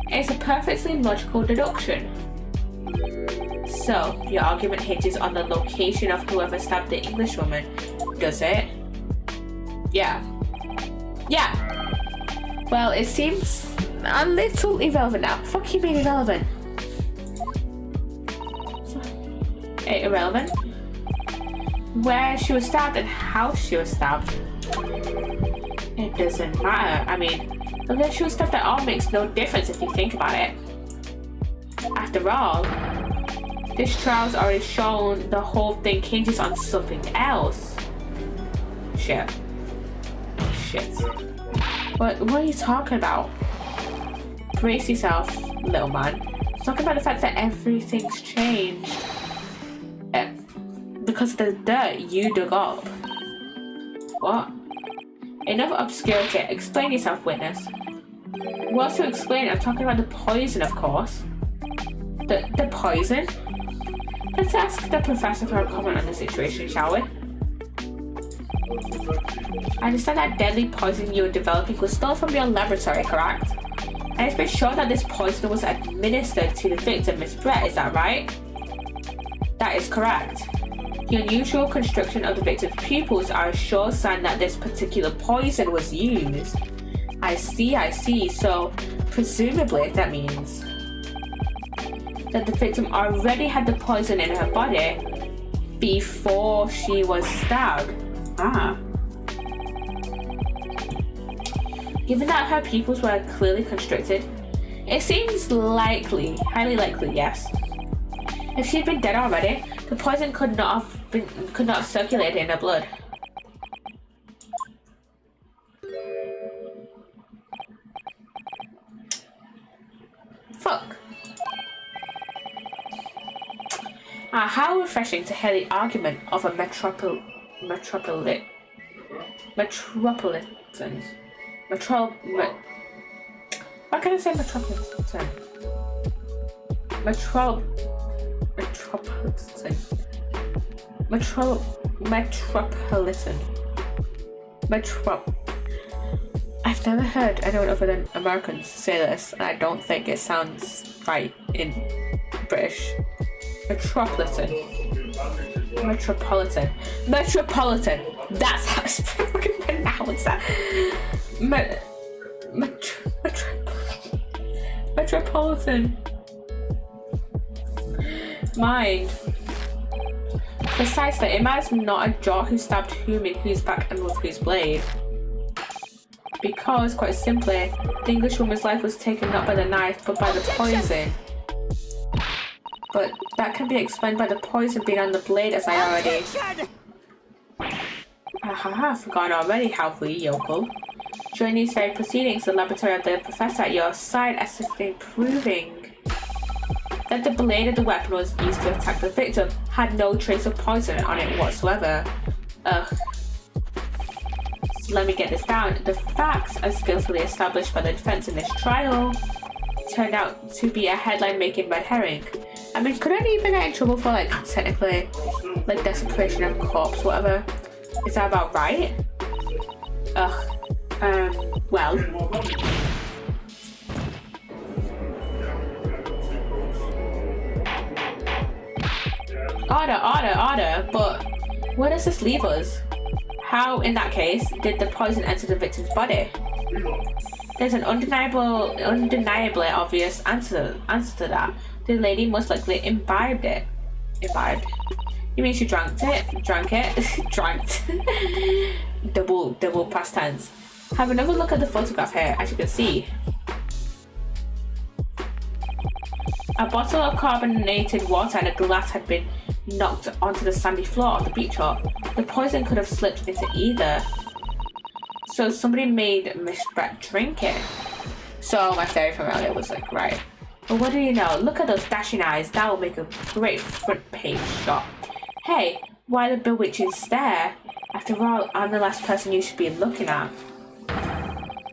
It's a perfectly logical deduction. So, your argument hinges on the location of whoever stabbed the Englishwoman, does it? Yeah. Yeah! Well, it seems a little irrelevant now. Fuck you being irrelevant. Irrelevant? Where she was stabbed and how she was stabbed. It doesn't matter. I mean, whether she was stabbed at all makes no difference if you think about it. After all, this trial's already shown the whole thing hinges on something else. Shit. What are you talking about? Brace yourself, little man. I'm talking about the fact that everything's changed. Because of the dirt you dug up. What? Enough obscurity. Explain yourself, witness. Well, to explain, I'm talking about the poison, of course. The poison? Let's ask the professor for a comment on the situation, shall we? I understand that deadly poison you were developing was stolen from your laboratory, correct? And it's been shown that this poison was administered to the victim, Miss Brett, is that right? That is correct. The unusual construction of the victim's pupils are a sure sign that this particular poison was used. I see. So, presumably, that means that the victim already had the poison in her body before she was stabbed. Given that her pupils were clearly constricted, it seems likely, highly likely, yes. If she'd been dead already, the poison could not have circulated in her blood. Fuck. How refreshing to hear the argument of a metropolitan. Why can't I say metropolitan? I've never heard anyone other than Americans say this, and I don't think it sounds right in British. Metropolitan. That's how it's fucking pronounced. That. Metropolitan. Mind. Precisely, it matters not a jock who stabbed whom in whose back and with whose blade. Because, quite simply, the Englishwoman's life was taken not by the knife, but by the poison. But that can be explained by the poison being on the blade, as I already... forgotten already, have we, yokel? During these very proceedings, the laboratory of the professor at your side assisted in proving that the blade of the weapon was used to attack the victim had no trace of poison on it whatsoever. So let me get this down. The facts, as skillfully established by the defense in this trial, turned out to be a headline-making red herring. I mean, could I even get in trouble for, like, technically, like, desecration of corpse, whatever? Is that about right? Well. Order, but where does this leave us? How, in that case, did the poison enter the victim's body? There's an undeniably obvious answer to that. The lady most likely imbibed it. Imbibed? You mean she drank it? Drank. Double past tense. Have another look at the photograph here, as you can see. A bottle of carbonated water and a glass had been knocked onto the sandy floor of the beach hut. The poison could have slipped into either. So somebody made Miss Brett drink it. So my theory from earlier was like, right. But what do you know? Look at those dashing eyes. That will make a great front page shot. Hey, why the bewitching stare? After all, I'm the last person you should be looking at.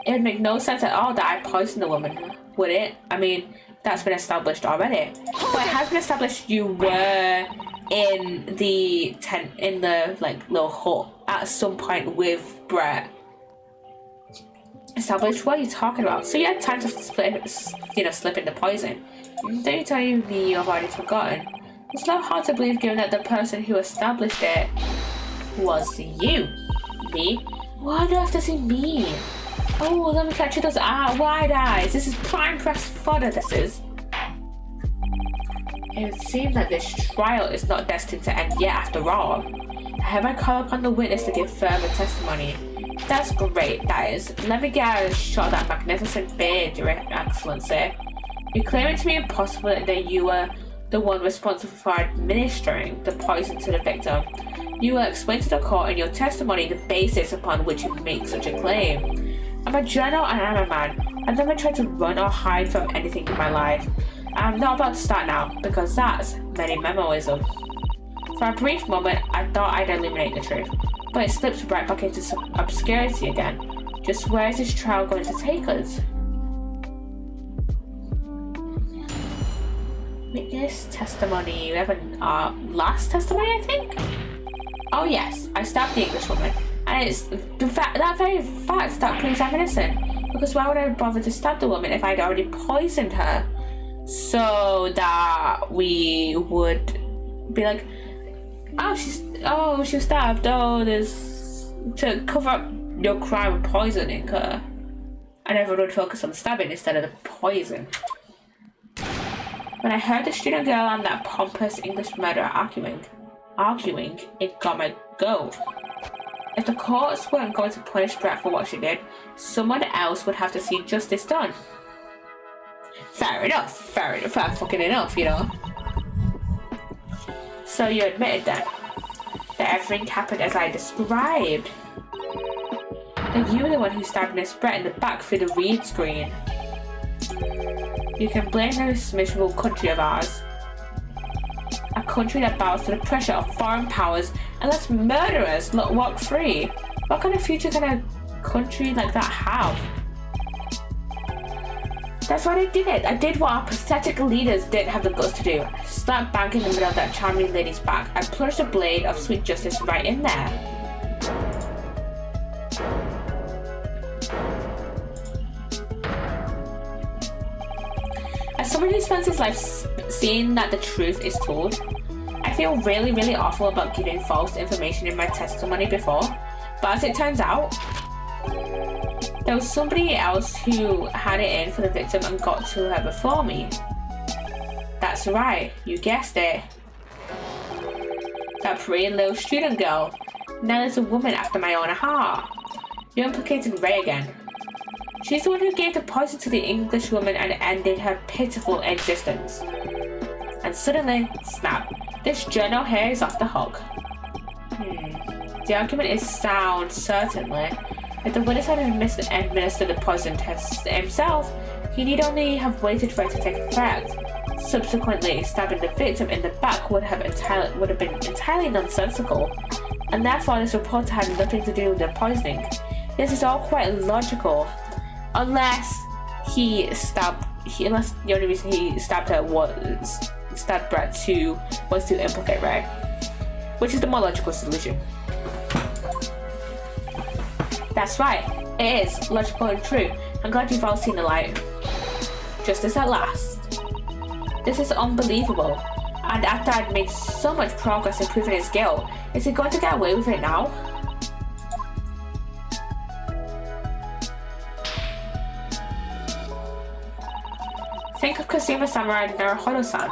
It would make no sense at all that I poisoned the woman, would it? I mean, that's been established already. But it has been established you were in the tent, in the like little hut at some point with Brett. Established? What are you talking about? So you had time to slip in the poison. Don't you tell me you've already forgotten? It's not hard to believe given that the person who established it was you. Me? Why do I have to say me? Oh, let me catch you those wide eyes. This is prime press fodder, this is. It would seem that this trial is not destined to end yet after all. Have I called upon the witness to give further testimony? That's great, that is. Let me get a shot of that magnificent beard, Your Excellency. You claim it to be impossible that you were the one responsible for administering the poison to the victim. You will explain to the court in your testimony the basis upon which you make such a claim. I'm a journal and I'm a man. I've never tried to run or hide from anything in my life. I'm not about to start now, because that's many memoism. For a brief moment, I thought I'd illuminate the truth, but it slips right back into some obscurity again. Just where is this trial going to take us? Witness testimony. We have our last testimony, I think. Oh yes, I stabbed the English woman, and it's that very fact that proves I'm innocent. Because why would I bother to stab the woman if I'd already poisoned her? So that we would be like, oh, she was stabbed. Oh, there's to cover up your crime of poisoning her, and everyone would focus on the stabbing instead of the poison. When I heard the student girl and that pompous English murderer arguing, it got my goat. If the courts weren't going to punish Brett for what she did, someone else would have to see justice done. Fair enough, fair fucking enough, you know. So you admitted then that everything happened as I described. That you were the one who stabbed Miss Brett in the back through the read screen. You can blame this miserable country of ours. A country that bows to the pressure of foreign powers and lets murderers walk free. What kind of future can a country like that have? That's why I did it. I did what our pathetic leaders didn't have the guts to do. Slap bang in the middle of that charming lady's back. I plunged a blade of sweet justice right in there. As someone who spends his life seeing that the truth is told, I feel really, really awful about giving false information in my testimony before. But as it turns out, there was somebody else who had it in for the victim and got to her before me. That's right, you guessed it. That pretty little student girl. Now there's a woman after my own heart. You implicated Ray again. She's the one who gave the poison to the English woman and ended her pitiful existence. And suddenly, snap, this journal here is off the hook. The argument is sound, certainly. If the witness had administered the poison to himself, he need only have waited for it to take effect. Subsequently, stabbing the victim in the back would have been entirely nonsensical, and therefore this report had nothing to do with the poisoning. This is all quite logical, unless the only reason he stabbed her stabbed Brett was to implicate Ray, which is the more logical solution. That's right, it is logical and true. I'm glad you've all seen the light. Justice at last. This is unbelievable. And after I'd made so much progress in proving his guilt, is he going to get away with it now? Think of Kazuma-sama and Naruhodo-san.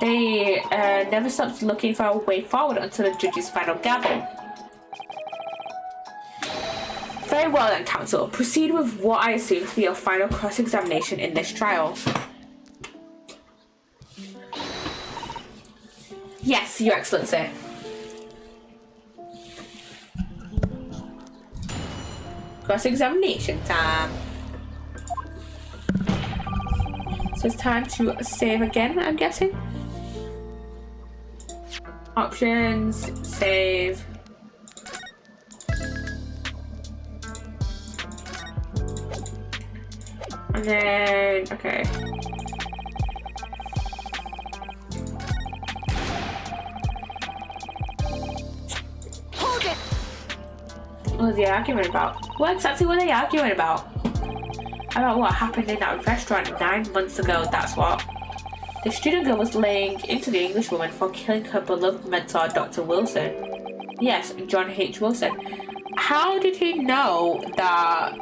They never stopped looking for a way forward until the judge's final gavel. Very well then, counsel. Proceed with what I assume to be your final cross-examination in this trial. Yes, Your Excellency. Cross-examination time. So it's time to save again, I'm guessing. Options, save. And then, okay. Hold it! What was the argument about? What exactly were they arguing about? About what happened in that restaurant 9 months ago, that's what. The student girl was laying into the English woman for killing her beloved mentor, Dr. Wilson. Yes, John H. Wilson. How did he know that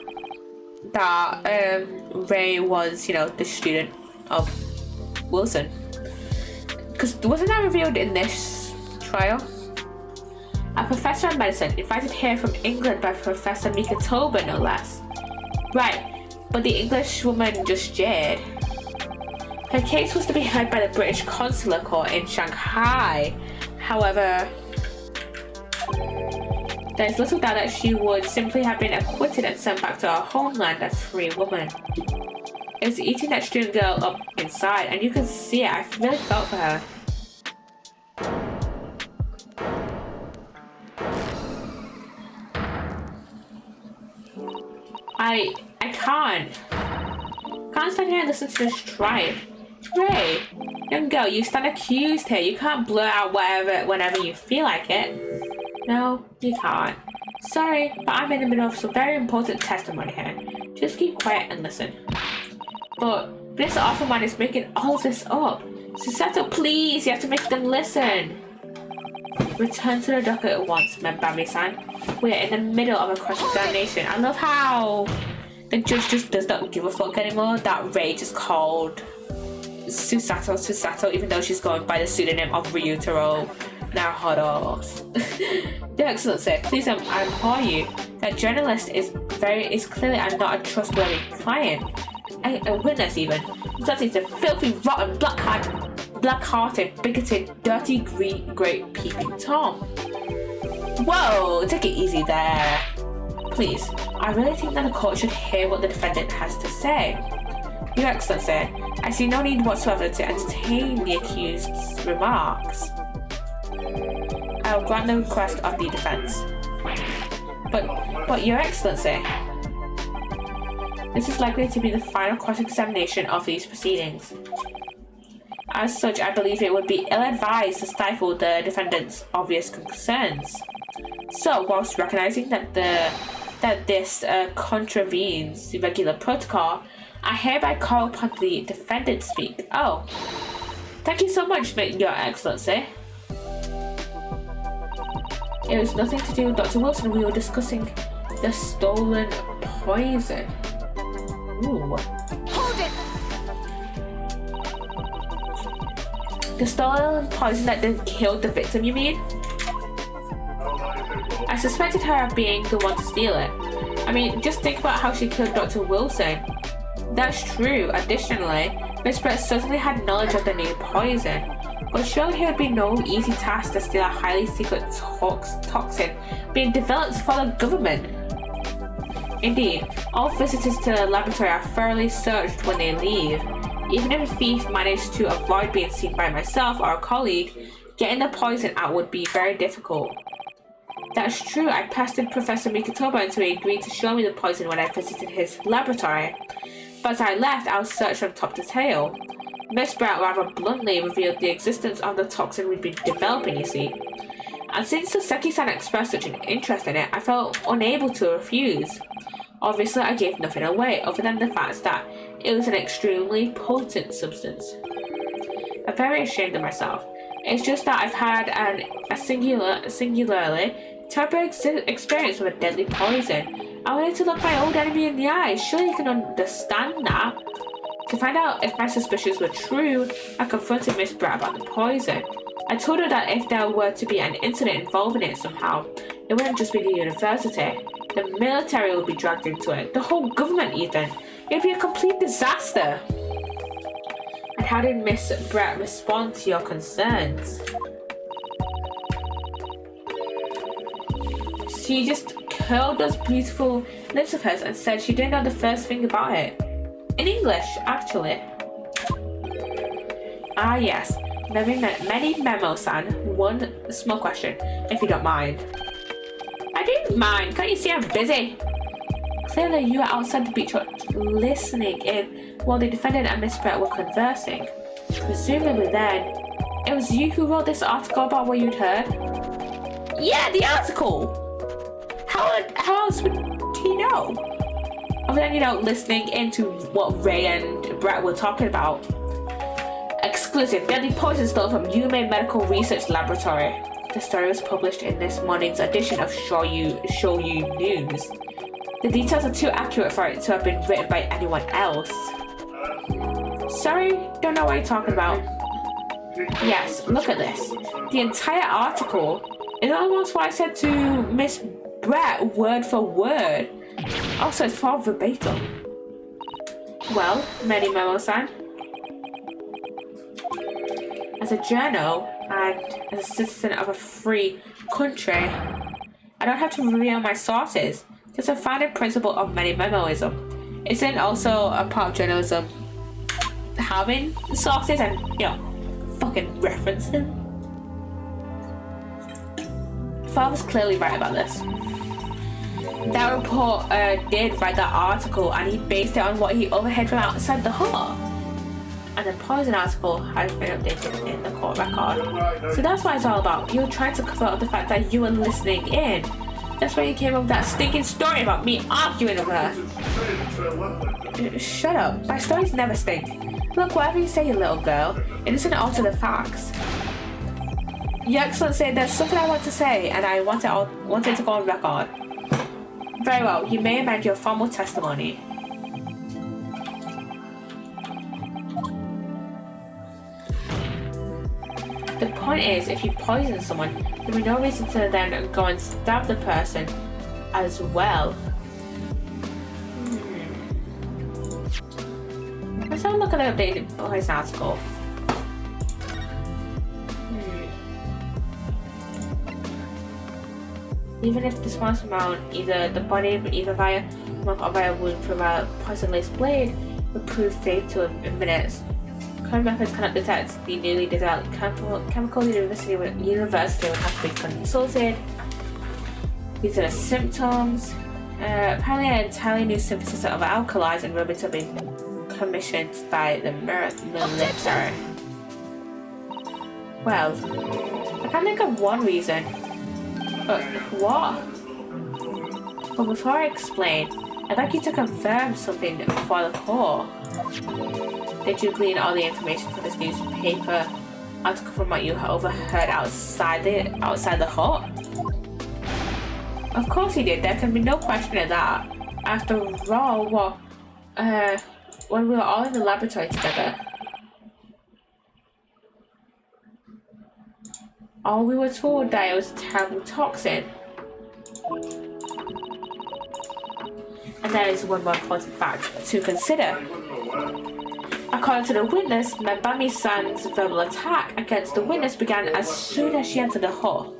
Ray was, the student of Wilson? Because wasn't that revealed in this trial? A professor of medicine invited here from England by Professor Mikotoba, no less. Right, but the English woman just jeered. Her case was to be heard by the British Consular Court in Shanghai. However, there is little doubt that she would simply have been acquitted and sent back to her homeland a free woman. It was eating that student girl up inside, and you can see it. I really felt for her. I can't stand here and listen to this tribe. Ray, young girl, you stand accused here. You can't blurt out whatever whenever you feel like it. No, you can't. Sorry, but I'm in the middle of some very important testimony here. Just keep quiet and listen. But this awful man is making all of this up. Psssttt, please, you have to make them listen. Return to the docket at once, Membami-san. We're in the middle of a cross-examination. I love how the judge just does not give a fuck anymore. That Ray just called Psssttt, even though she's going by the pseudonym of Ryutaro Naruhodo. Your Excellency, please I implore you. That journalist is clearly not a trustworthy client. A witness even. That is a filthy, rotten, black-hearted, bigoted, dirty, great peeping Tom. Whoa, take it easy there. Please, I really think that the court should hear what the defendant has to say. Your Excellency, I see no need whatsoever to entertain the accused's remarks. I will grant the request of the defense. But Your Excellency, this is likely to be the final cross-examination of these proceedings. As such, I believe it would be ill-advised to stifle the defendant's obvious concerns. So, whilst recognizing that this contravenes the regular protocol, I hereby call upon the defendant to speak. Oh, thank you so much, Your Excellency. It was nothing to do with Dr. Wilson. We were discussing the stolen poison. Ooh. Hold it! The stolen poison that then killed the victim, you mean? I suspected her of being the one to steal it. I mean, just think about how she killed Dr. Wilson. That's true. Additionally, Miss Brett certainly had knowledge of the new poison, but surely it would be no easy task to steal a highly secret toxin being developed for the government. Indeed, all visitors to the laboratory are thoroughly searched when they leave. Even if a thief managed to avoid being seen by myself or a colleague, getting the poison out would be very difficult. That's true, I pestered Professor Mikotoba until he agreed to show me the poison when I visited his laboratory. But as I left, I was searched from top to tail. Miss Brown rather bluntly revealed the existence of the toxin we'd been developing, you see. And since Soseki-san expressed such an interest in it, I felt unable to refuse. Obviously, I gave nothing away other than the fact that it was an extremely potent substance. I'm very ashamed of myself. It's just that I've had a singularly terrible experience with a deadly poison. I wanted to look my old enemy in the eyes. Surely you can understand that. To find out if my suspicions were true, I confronted Miss Bratt about the poison. I told her that if there were to be an incident involving it somehow, it wouldn't just be the university. The military would be dragged into it. The whole government even. It would be a complete disaster. And how did Miss Brett respond to your concerns? She just curled those beautiful lips of hers and said she didn't know the first thing about it. In English, actually. Ah yes, many memo-san. One small question, if you don't mind. I didn't mind, can't you see I'm busy? Clearly you were outside the beach listening in while the defendant and Miss Brett were conversing. Presumably then, it was you who wrote this article about what you'd heard? Yeah, the article! How else would he know? Other than, listening into what Ray and Brett were talking about. Exclusive, deadly poison stolen from Yume Medical Research Laboratory. The story was published in this morning's edition of Shoyu News. The details are too accurate for it to have been written by anyone else. Sorry, don't know what you're talking about. Yes, look at this. The entire article is almost what I said to Miss Brett word for word. Also, it's far verbatim. Well, many memo-san. As a journal and as a citizen of a free country, I don't have to reveal my sources. It's a founding principle of many memoism. Isn't also a part of journalism having sources and, fucking referencing? Father's clearly right about this. That reporter did write that article and he based it on what he overheard from outside the hall. and the poison article has been updated in the court record. So that's what it's all about. You were trying to cover up the fact that you were listening in. That's why you came up with that stinking story about me arguing with her. Shut up. My stories never stink. Look, whatever you say, you little girl, it doesn't alter the facts. Your Excellency, there's something I want to say, and I want it to go on record. Very well, you may amend your formal testimony. The point is, if you poison someone, there will be no reason to then go and stab the person as well. Let's have a look at the updated poison article. Even if the smallest amount, either the body, either via mouth or via wound from a poison-laced blade, would prove fatal in minutes. Current methods cannot detect the newly developed chemical university would have to be consulted. These are the symptoms. Apparently an entirely new synthesis of alkalis and rubids have been commissioned by the military. Well, I can't think of one reason. But what? But before I explain, I'd like you to confirm something for the court. Did you glean all the information for this newspaper article from what you overheard outside the hut? Of course he did. There can be no question of that. After all, when we were all in the laboratory together, all we were told that it was a terrible toxin. And that is one more important fact to consider. According to the witness, Membami-san's verbal attack against the witness began as soon as she entered the hall.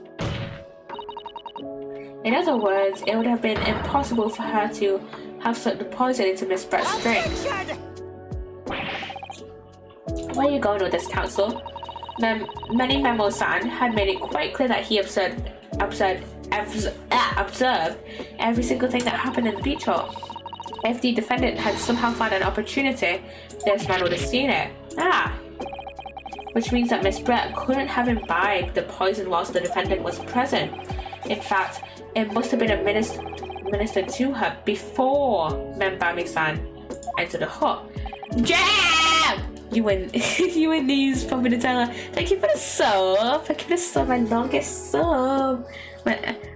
In other words, it would have been impossible for her to have slipped the poison into Miss Brett's drink. Where are you going with this, counsel? Many Memo-san had made it quite clear that he observed every single thing that happened in the beach hall. If the defendant had somehow found an opportunity, this man would have seen it. Which means that Miss Brett couldn't have imbibed the poison whilst the defendant was present. In fact, it must have been administered to her before Membami-san entered the hut. Jam! You win. You win these from Nutella. Thank you for the sub. Thank you for the sub. My longest sub.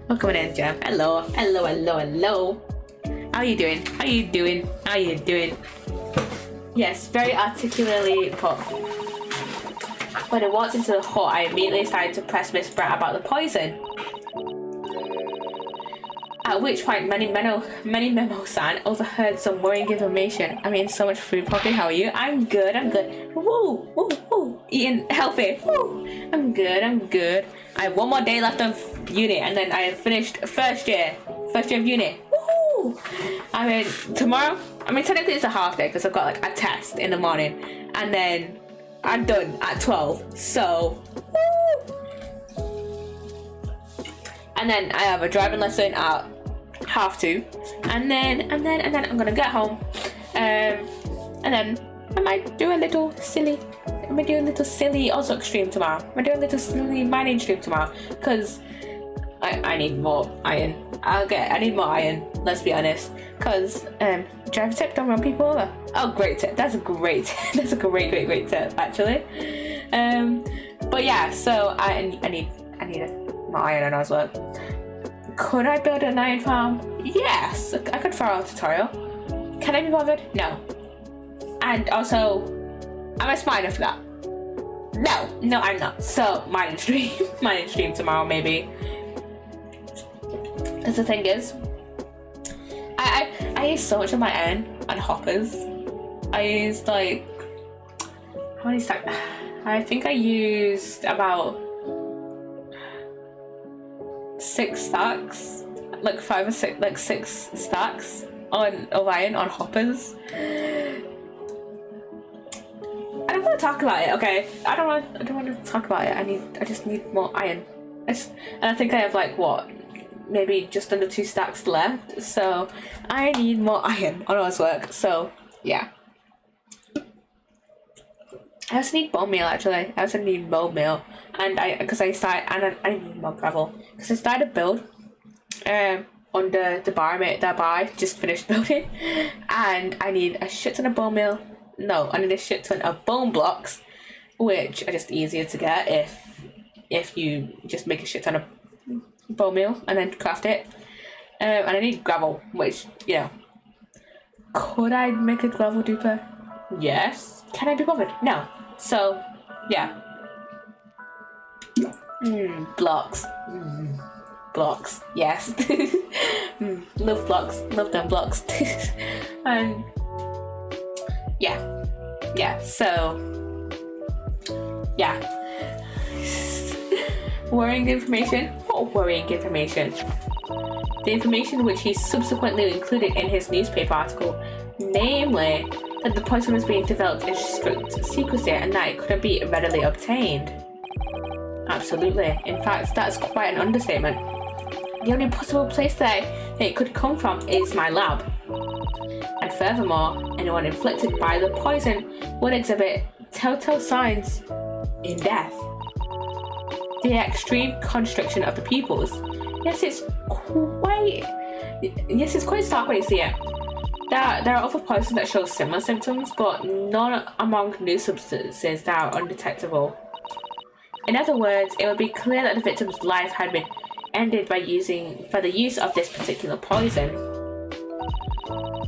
Welcome in, Jam. Hello. Hello, hello, hello. How are you doing? How you doing? How you doing? Yes, very articulately put. When I walked into the hut, I immediately started to press Miss Brett about the poison. At which point, many Memo-san overheard some worrying information. I mean, so much food popping. How are you? I'm good. Woo, woo, woo. Eating healthy. Woo. I'm good. I have one more day left of uni, and then I have finished first year of uni. Woo. I mean, tomorrow. I mean, technically it's a half day because I've got like a test in the morning, and then I'm done at 12. So, woo. And then I have a driving lesson at 1:30, and then I'm gonna get home, and then I might do a little silly Ozok stream tomorrow. I'm gonna do a little silly mining stream tomorrow because I need more iron. I need more iron. Let's be honest. Because driver tip, don't run people over. Oh, great tip. That's a great. That's a great tip actually. But yeah. So I need more iron on as well. Could I build an iron farm? Yes, I could follow a tutorial. Can I be bothered? No. And also, am I smart enough for that? No, I'm not. So, mining stream tomorrow maybe. Because the thing is, I use so much of my iron on hoppers. I used like, how many stacks? I think I used about 6 stacks, like 5 or 6, like 6 stacks of iron on hoppers. I don't want to talk about it, okay? I don't want to talk about it. I just need more iron. And I think I have like what, maybe just under 2 stacks left. So I need more iron on Ozwork. So yeah. I also need bone meal actually. I also need bone meal, and I need more gravel because I started a build under the bar mate that I just finished building, and I need a shit ton of bone meal. No, I need a shit ton of bone blocks, which are just easier to get if you just make a shit ton of bone meal and then craft it. And I need gravel, which, you know, could I make a gravel duper? Yes. Can I be bothered? No. So, yeah. Blocks. Blocks. Yes. Love blocks. Love them blocks. And yeah. So, yeah. Worrying information. What worrying information? The information which he subsequently included in his newspaper article, namely that the poison was being developed in strict secrecy and that it couldn't be readily obtained. Absolutely. In fact, that's quite an understatement. The only possible place that it could come from is my lab. And furthermore, anyone inflicted by the poison would exhibit telltale signs in death. The extreme constriction of the pupils. Yes, it's quite stark when you see it. There are other poisons that show similar symptoms, but none among new substances that are undetectable. In other words, it would be clear that the victim's life had been ended by the use of this particular poison,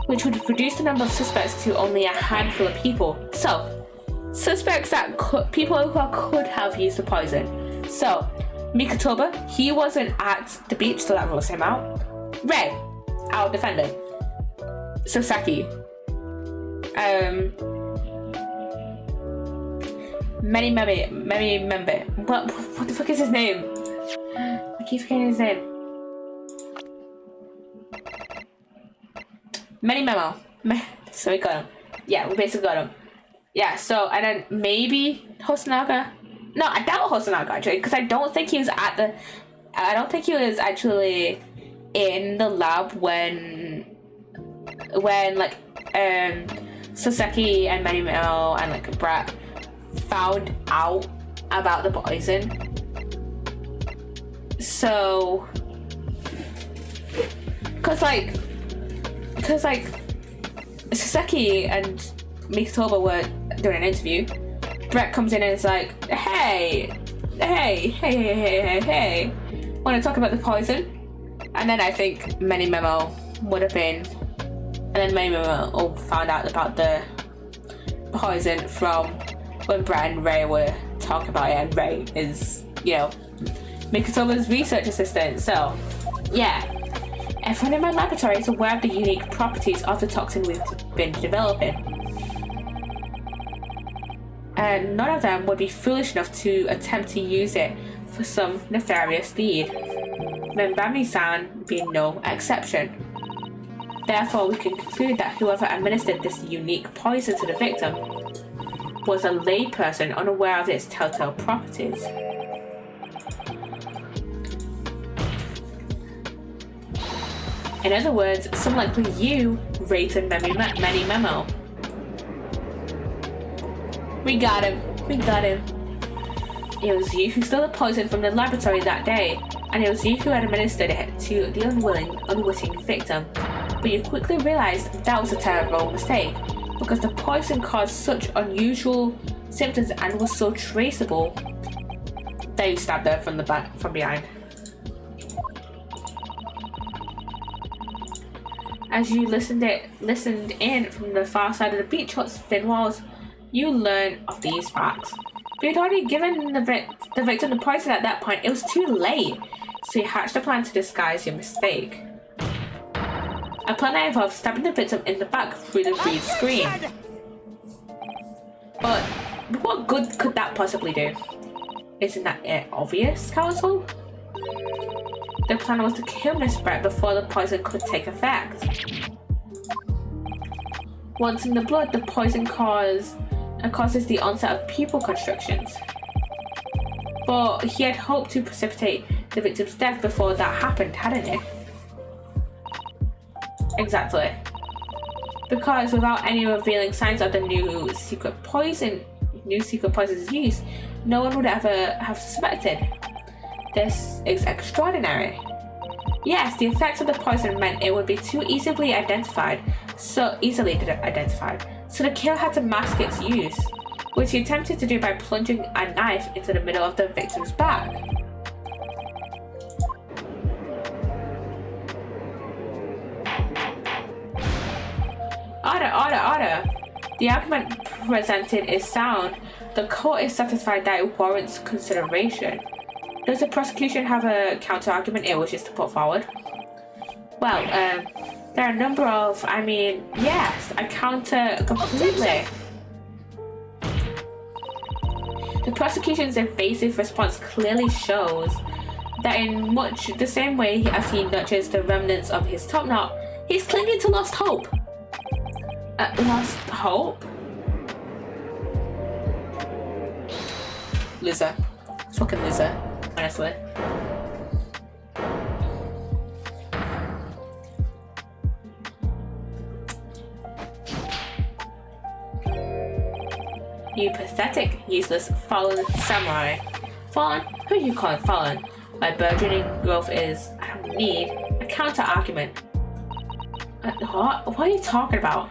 which would reduce the number of suspects to only a handful of people. So, suspects that people who could have used the poison. So, Mikotoba, he wasn't at the beach, so that rules him out. Ray, our defendant. Sasaki. Many member. What the fuck is his name? I keep forgetting his name. Many memo. So we got him. Yeah, we basically got him. Yeah, so, and then maybe Hosonaga. No, I doubt Hosonaga actually, because I don't think he was actually in the lab when like Sasaki and Manimeo and like Brat found out about the poison. So cause like Sasaki and Mikotoba were doing an interview. Brett comes in and is like, hey, want to talk about the poison? And then I think Many Memo would have been, and then Many Memo found out about the poison from when Brett and Ray were talking about it, and Ray is, you know, Mikotoba's research assistant. So, yeah. Everyone in my laboratory is aware of the unique properties of the toxin we've been developing. And none of them would be foolish enough to attempt to use it for some nefarious deed, Membami-san being no exception. Therefore, we can conclude that whoever administered this unique poison to the victim was a layperson unaware of its telltale properties. In other words, someone like you rated Many Memo. We got him. It was you who stole the poison from the laboratory that day, and it was you who had administered it to the unwitting victim. But you quickly realized that was a terrible mistake, because the poison caused such unusual symptoms and was so traceable that you stabbed her from behind. As you listened in from the far side of the beach hut's thin walls, you learn of these facts. But you'd already given the victim the poison at that point. It was too late. So you hatched a plan to disguise your mistake. A plan that involved stabbing the victim in the back through the reed screen. But what good could that possibly do? Isn't that obvious, Council? The plan was to kill Miss Brett before the poison could take effect. Once in the blood, the poison causes the onset of pupil constrictions. But he had hoped to precipitate the victim's death before that happened, hadn't he? Exactly. Because without any revealing signs of the new secret poison new secret poison's use, no one would ever have suspected. This is extraordinary. Yes, the effects of the poison meant it would be too easily identified. So the killer had to mask its use, which he attempted to do by plunging a knife into the middle of the victim's back. Order. The argument presented is sound. The court is satisfied that it warrants consideration. Does the prosecution have a counter-argument it wishes to put forward? Well, there are a number of, yes, I counter completely. The prosecution's evasive response clearly shows that in much the same way as he nurtures the remnants of his top knot, he's clinging to lost hope. Lost hope? Loser. Fucking loser, honestly. You pathetic, useless, fallen samurai. Fallen? Who are you calling fallen? My burgeoning growth is, I don't need, a counter-argument. What are you talking about?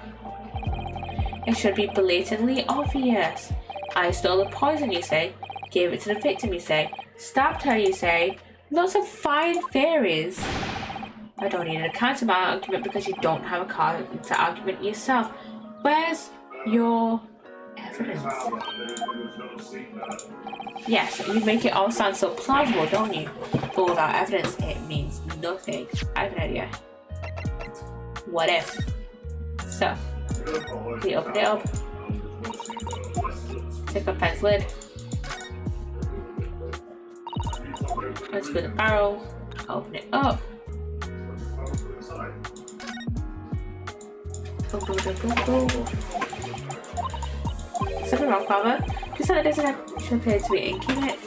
It should be blatantly obvious. I stole the poison, you say. Gave it to the victim, you say. Stabbed her, you say. Lots of fine theories. I don't need a counter-argument because you don't have a counter-argument yourself. Where's your evidence? Yes, you make it all sound so plausible, don't you? But without evidence, it means nothing. I have an idea. What if? So, we open it up. Take a pen's lid. Let's go to the barrel. Open it up. Go. Something wrong, Father? Just that it doesn't actually appear to be ink in it.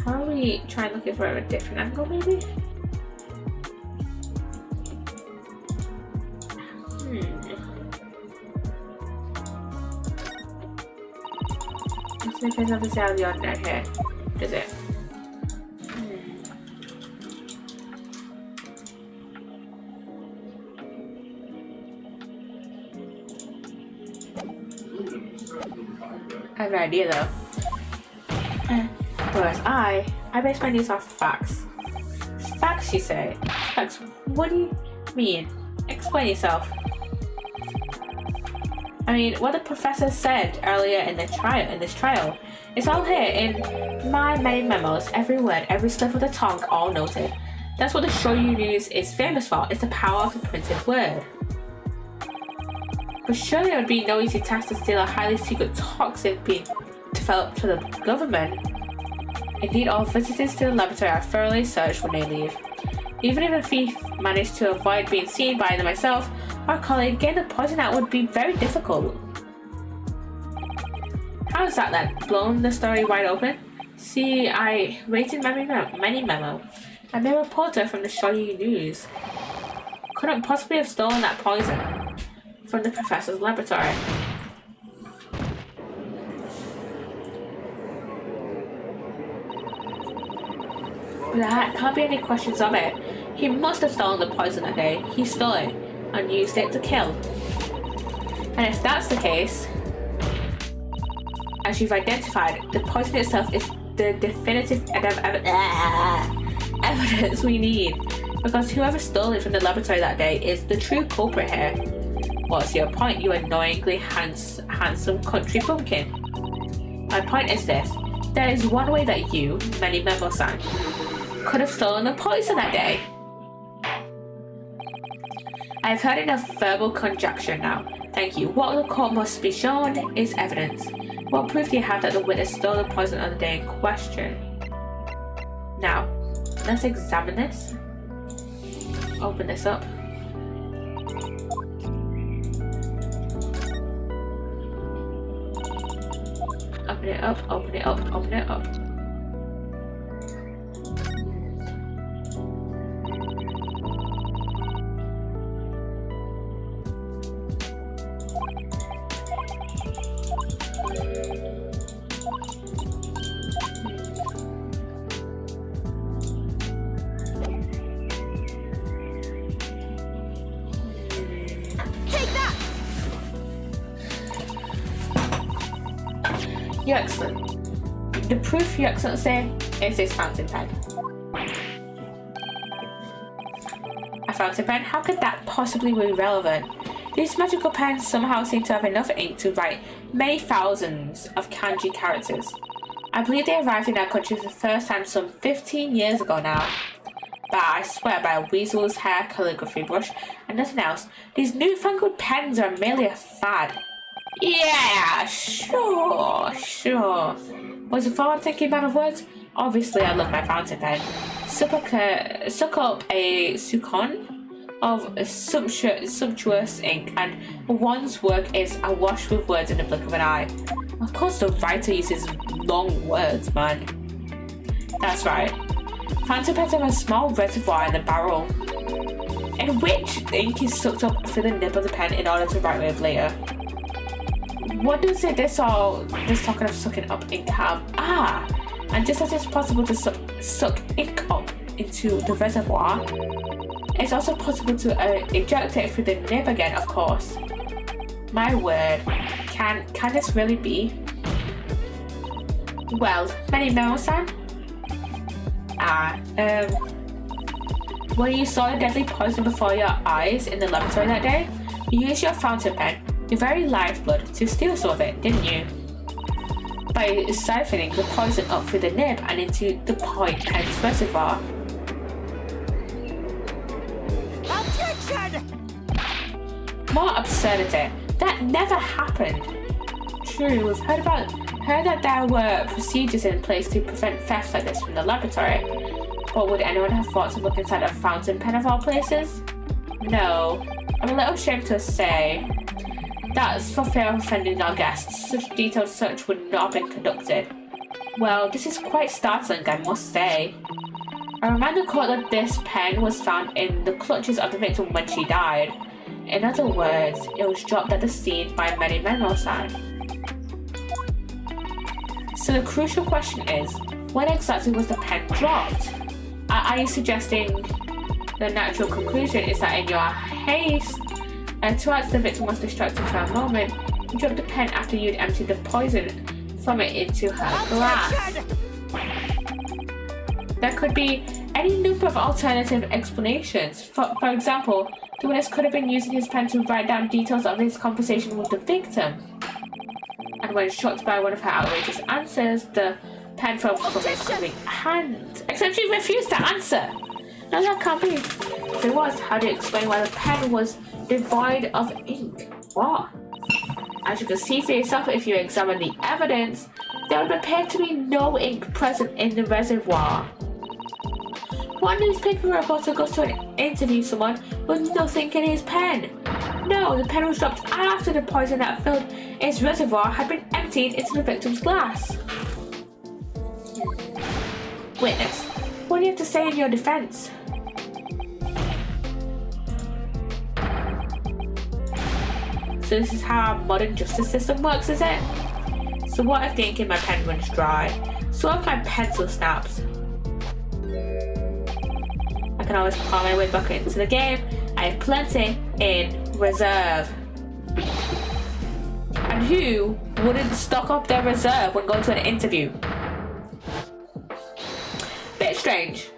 How are we trying looking for a different angle, maybe? This is obviously out of the ordinary here, does it? I have an idea though. Whereas I base my news off facts. Facts, you say? Facts, what do you mean? Explain yourself. What the professor said earlier in this trial, it's all here in my many memos, every word, every slip of the tongue, all noted. That's what the Shoyu News is famous for, it's the power of the printed word. But surely it would be no easy task to steal a highly secret toxin being developed for the government. Indeed, all visitors to the laboratory are thoroughly searched when they leave. Even if a thief managed to avoid being seen by them myself, our colleague getting the poison out would be very difficult. How is that then? Blown the story wide open? See, I rated many memo. I'm a reporter from the Shoyu News. Couldn't possibly have stolen that poison from the professor's laboratory. There can't be any questions of it. He must have stolen the poison that day. He stole it and used it to kill. And if that's the case, as you've identified, the poison itself is the definitive evidence we need, because whoever stole it from the laboratory that day is the true culprit here. What's your point, you annoyingly handsome country bumpkin? My point is this. There is one way that you, Many Memo-san, could have stolen the poison that day. I've heard enough verbal conjecture now. Thank you. What the court must be shown is evidence. What proof do you have that the witness stole the poison on the day in question? Now, let's examine this. Open this up. Open it up, open it up, open it up. Your Excellency. The proof, Your Excellency, is this fountain pen. A fountain pen? How could that possibly be relevant? These magical pens somehow seem to have enough ink to write many thousands of kanji characters. I believe they arrived in our country for the first time some 15 years ago now. But I swear by a weasel's hair calligraphy brush and nothing else, these newfangled pens are merely a fad. Yeah, sure. Was a forward-thinking man of words? Obviously, I love my fountain pen. Suck up a sukon of sumptuous ink, and one's work is awash with words in the blink of an eye. Of course, the writer uses long words, man. That's right. Fountain pens have a small reservoir in the barrel, in which the ink is sucked up through the nib of the pen in order to write with later. What does this talking of sucking up ink have? And just as it's possible to suck ink up into the reservoir, it's also possible to eject it through the nib again, of course. My word, can this really be? Well, many Memo-san? When you saw the deadly poison before your eyes in the laboratory that day, you used your fountain pen, your very lifeblood, to steal some of it, didn't you? By siphoning the poison up through the nib and into the point pen's reservoir. Objection! More absurdity. That never happened. True, we've heard that there were procedures in place to prevent thefts like this from the laboratory. But would anyone have thought to look inside a fountain pen of all places? No. I'm a little ashamed to say that's for fear of offending our guests. Such detailed search would not have been conducted. Well, this is quite startling, I must say. I remind the court that this pen was found in the clutches of the victim when she died. In other words, it was dropped at the scene by Many Memo-san. So the crucial question is, when exactly was the pen dropped? Are you suggesting the natural conclusion is that in your haste towards the victim was distracted for a moment, you dropped the pen after you'd emptied the poison from it into her glass? There could be any number of alternative explanations. For example, the witness could have been using his pen to write down details of his conversation with the victim. And when shocked by one of her outrageous answers, the pen fell from his clumsy hand. Except she refused to answer! No, that can't be. If it was, how do you explain why the pen was devoid of ink? What? As you can see for yourself if you examine the evidence, there would appear to be no ink present in the reservoir. One newspaper reporter goes to interview someone with nothing in his pen. No, the pen was dropped after the poison that filled its reservoir had been emptied into the victim's glass. Witness, what do you have to say in your defense? So this is how our modern justice system works, is it? So what if the ink in my pen runs dry? So what if my pencil snaps? I can always claw my way back into the game. I have plenty in reserve. And who wouldn't stock up their reserve when going to an interview? Bit strange.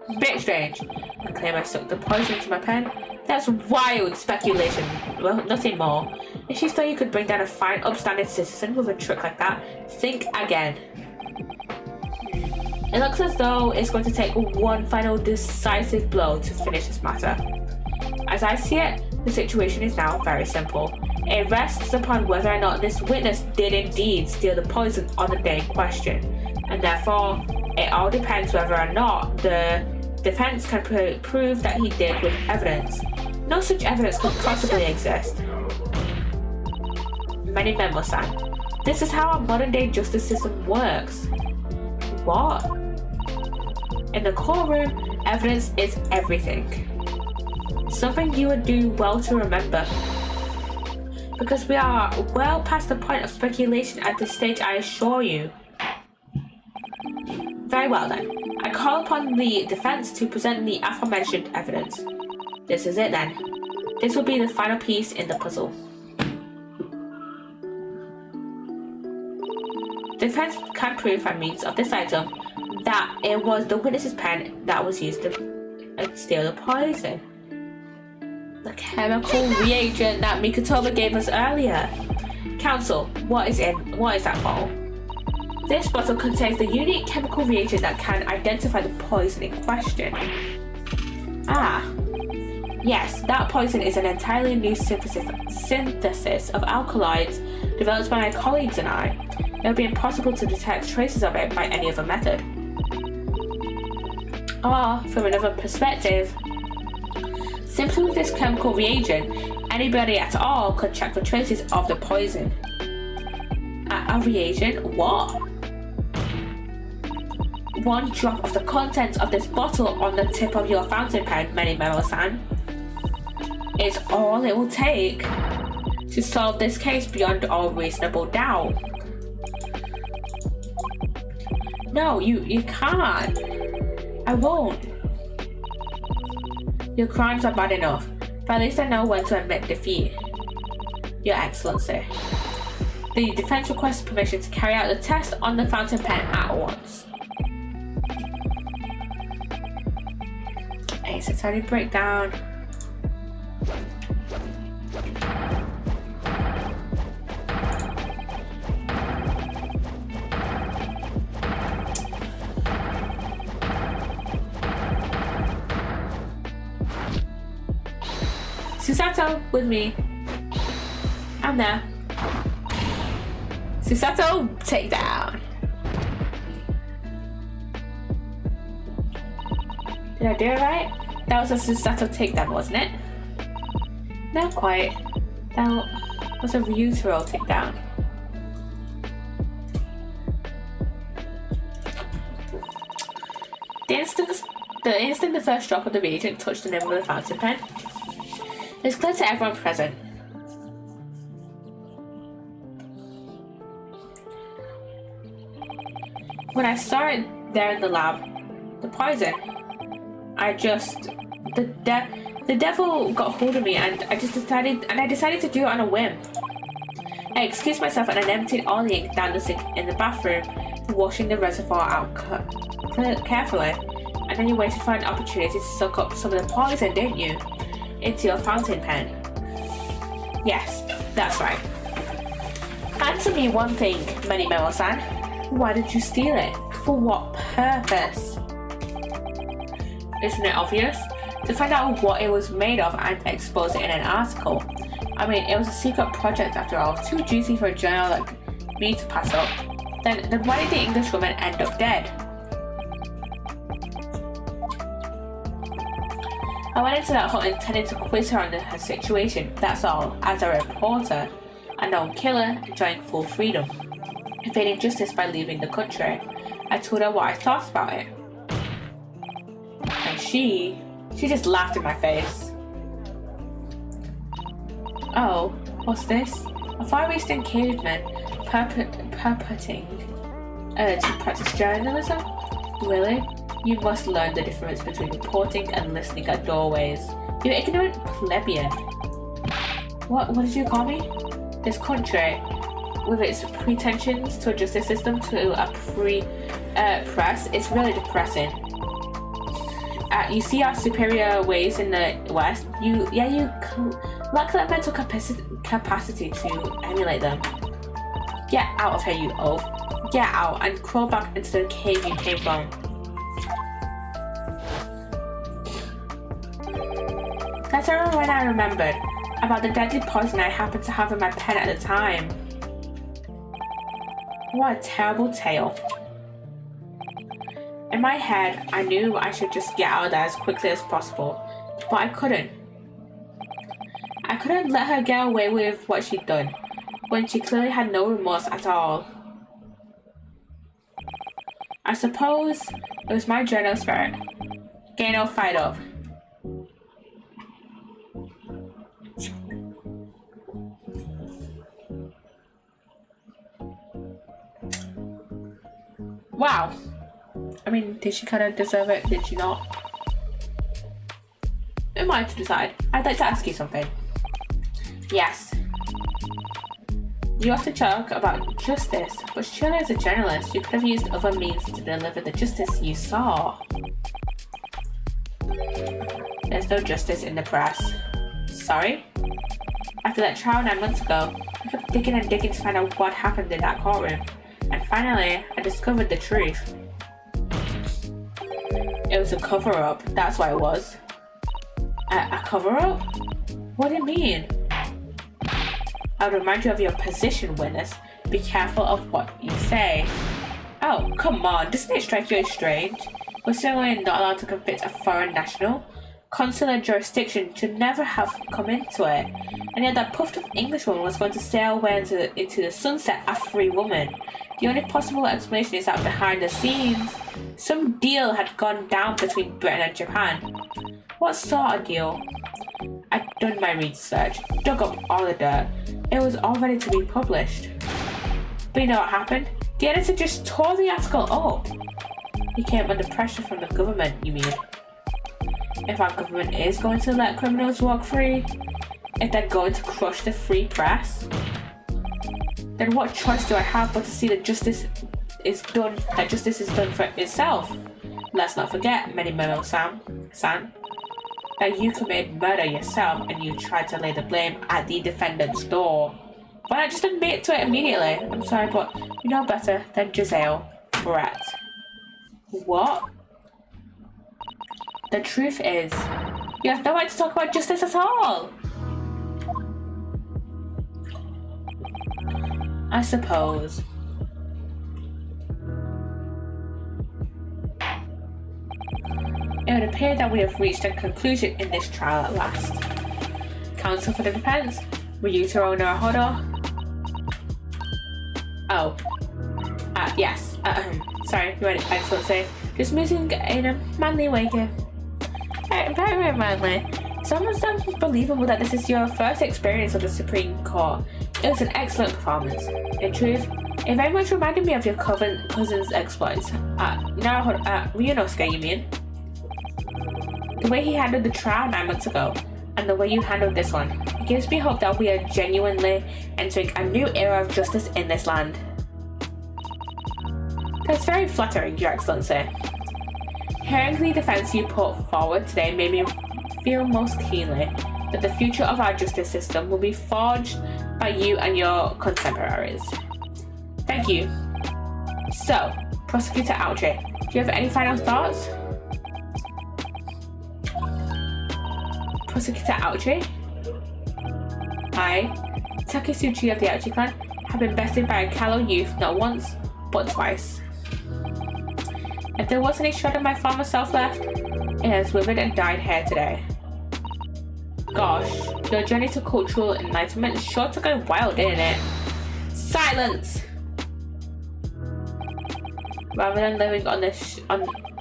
I claim I sucked the poison into my pen. That's wild speculation. Well, nothing more. If you thought you could bring down a fine, upstanding citizen with a trick like that, think again. It looks as though it's going to take one final decisive blow to finish this matter. As I see it, the situation is now very simple. It rests upon whether or not this witness did indeed steal the poison on the day in question, and therefore, it all depends whether or not the defense can prove that he did with evidence. No such evidence could possibly exist. Many Memo-san, this is how our modern-day justice system works. What? In the courtroom, evidence is everything. Something you would do well to remember. Because we are well past the point of speculation at this stage, I assure you. Very well then. I call upon the defense to present the aforementioned evidence. This is it then. This will be the final piece in the puzzle. defense can prove by means of this item that it was the witness's pen that was used to steal the poison. The chemical reagent that Mikotoba gave us earlier. Counsel, what is that bottle? This bottle contains the unique chemical reagent that can identify the poison in question. Ah, yes, that poison is an entirely new synthesis of alkaloids developed by my colleagues and I. It would be impossible to detect traces of it by any other method. Or, from another perspective, simply with this chemical reagent, anybody at all could check for traces of the poison. A reagent? What? One drop of the contents of this bottle on the tip of your fountain pen, Mikotoba-san, is all it will take to solve this case beyond all reasonable doubt. No, you can't. I won't. Your crimes are bad enough, but at least I know when to admit defeat. Your Excellency. The defense requests permission to carry out the test on the fountain pen at once. It's a tiny breakdown. Psssttt, with me. I'm there. Psssttt, take down. Did I do it right? That was a Psssttt takedown, wasn't it? Not quite. That was a Ryutaro takedown. The instant the first drop of the reagent touched the nib of the fountain pen, it was clear to everyone present. When I saw it there in the lab, the poison, the devil got hold of me and I decided to do it on a whim. I excused myself and I emptied all the ink down the sink in the bathroom, washing the reservoir out carefully. And then you waited for an opportunity to suck up some of the poison, didn't you? Into your fountain pen. Yes, that's right. Answer me one thing, Mikotoba-san. Why did you steal it? For what purpose? Isn't it obvious? To find out what it was made of and expose it in an article. I mean, it was a secret project after all, too juicy for a journal like me to pass up. Then why did the Englishwoman end up dead? I went into that hut intending to quiz her on her situation, that's all, as a reporter, a known killer enjoying full freedom, evading justice by leaving the country. I told her what I thought about it. And she just laughed in my face. Oh, what's this? A Far Eastern caveman purporting to practice journalism? Really? You must learn the difference between reporting and listening at doorways. You ignorant plebeian. What did you call me? This country, with its pretensions to a justice system to a press, it's really depressing. You see our superior ways in the West. You lack that mental capacity to emulate them. Get out of here, you oaf. Get out and crawl back into the cave you came from. That's around when I remembered about the deadly poison I happened to have in my pen at the time. What a terrible tale. In my head, I knew I should just get out of there as quickly as possible, but I couldn't. I couldn't let her get away with what she'd done, when she clearly had no remorse at all. I suppose it was my journal spirit, getting all fired up. Wow. I mean, did she kind of deserve it? Did she not? Who am I to decide? I'd like to ask you something. Yes. You often talk about justice, but surely as a journalist, you could have used other means to deliver the justice you saw. There's no justice in the press. Sorry? After that trial 9 months ago, I kept digging and digging to find out what happened in that courtroom. And finally, I discovered the truth. It was a cover-up, that's what it was. A cover-up? What do you mean? I would remind you of your position, witness. Be careful of what you say. Oh, come on, doesn't it strike you as strange? We're certainly not allowed to convict a foreign national. Consular jurisdiction should never have come into it. And yet that puffed up Englishwoman was going to sail away into the sunset a free woman. The only possible explanation is that behind the scenes, some deal had gone down between Britain and Japan. What sort of deal? I'd done my research, dug up all the dirt. It was all ready to be published. But you know what happened? The editor just tore the article up. He came under pressure from the government, you mean? If our government is going to let criminals walk free, if they're going to crush the free press, then what choice do I have but to see that justice is done for itself? Let's not forget, San, that you committed murder yourself and you tried to lay the blame at the defendant's door. Why not just admit to it immediately? I'm sorry, but you know better than Giselle. Brett. What? The truth is, you have no right to talk about justice at all. I suppose. It would appear that we have reached a conclusion in this trial at last. Counsel for the defense, Ryutaro Naruhodo. Oh. Yes. Sorry, Your Excellency. Just moving in a manly way here. Very, very manly. It's almost unbelievable that this is your first experience of the Supreme Court. It was an excellent performance. In truth, it very much reminded me of your cousin's exploits. Ryunosuke, you mean? The way he handled the trial 9 months ago, and the way you handled this one, it gives me hope that we are genuinely entering a new era of justice in this land. That's very flattering, Your Excellency. Hearing the defense you put forward today made me feel most keenly that the future of our justice system will be forged by you and your contemporaries. Thank you. So, Prosecutor Aochi, do you have any final thoughts? Prosecutor Aochi? I, Takisuchi of the Aochi clan, have been bested by a callow youth not once, but twice. If there was any shred of my former self left, it has withered and died here today. Gosh, your journey to cultural enlightenment sure took a while, didn't it? Silence! Rather than living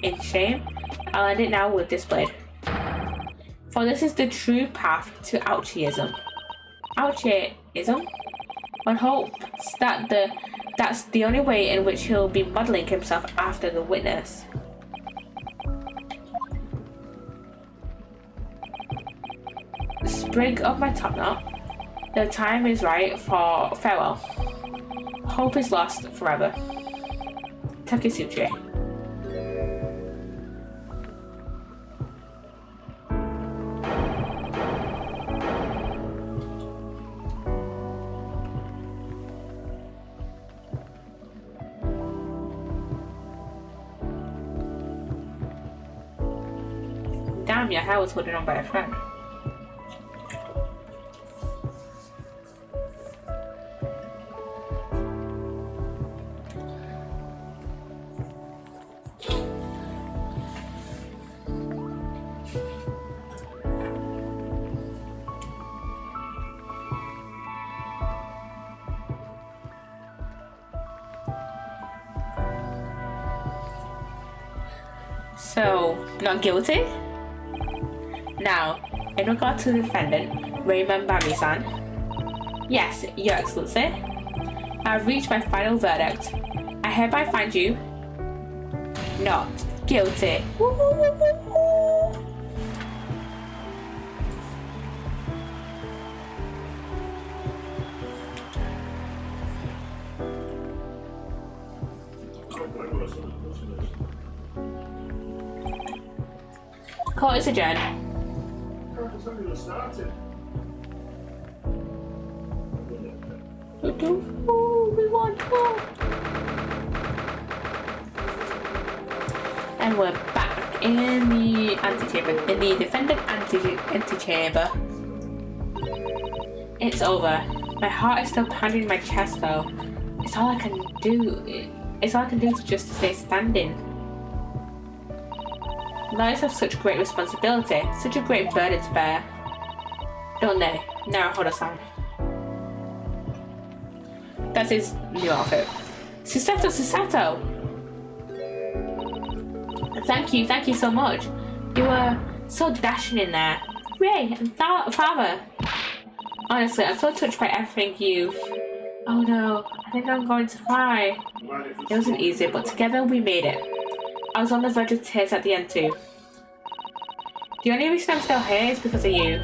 in shame, I'll end it now with this blade. For this is the true path to Aochiism. Aochiism? One hopes that that's the only way in which he'll be modeling himself after the witness. Sprig of my topknot, the time is right for farewell. Hope is lost forever. Takisuchi. Damn, your hair was holding on by a thread. So, not guilty? Now, in regard to the defendant, Raymond Bami-san. Yes, Your Excellency. I have reached my final verdict. I hereby find you not guilty. Court is adjourned. We want more. And we're back in the antechamber, in the defendant antechamber. It's over. My heart is still pounding in my chest though. It's all I can do. It's all I can do to just stay standing. Lawyers have such great responsibility, such a great burden to bear. Don't they? Naruhodo-san. That's his new outfit. Psssttt! Thank you so much. You were so dashing in there. Ray and Father. Honestly, I'm so touched by everything you... Oh no, I think I'm going to cry. It wasn't easy, but together we made it. I was on the verge of tears at the end too. The only reason I'm still here is because of you.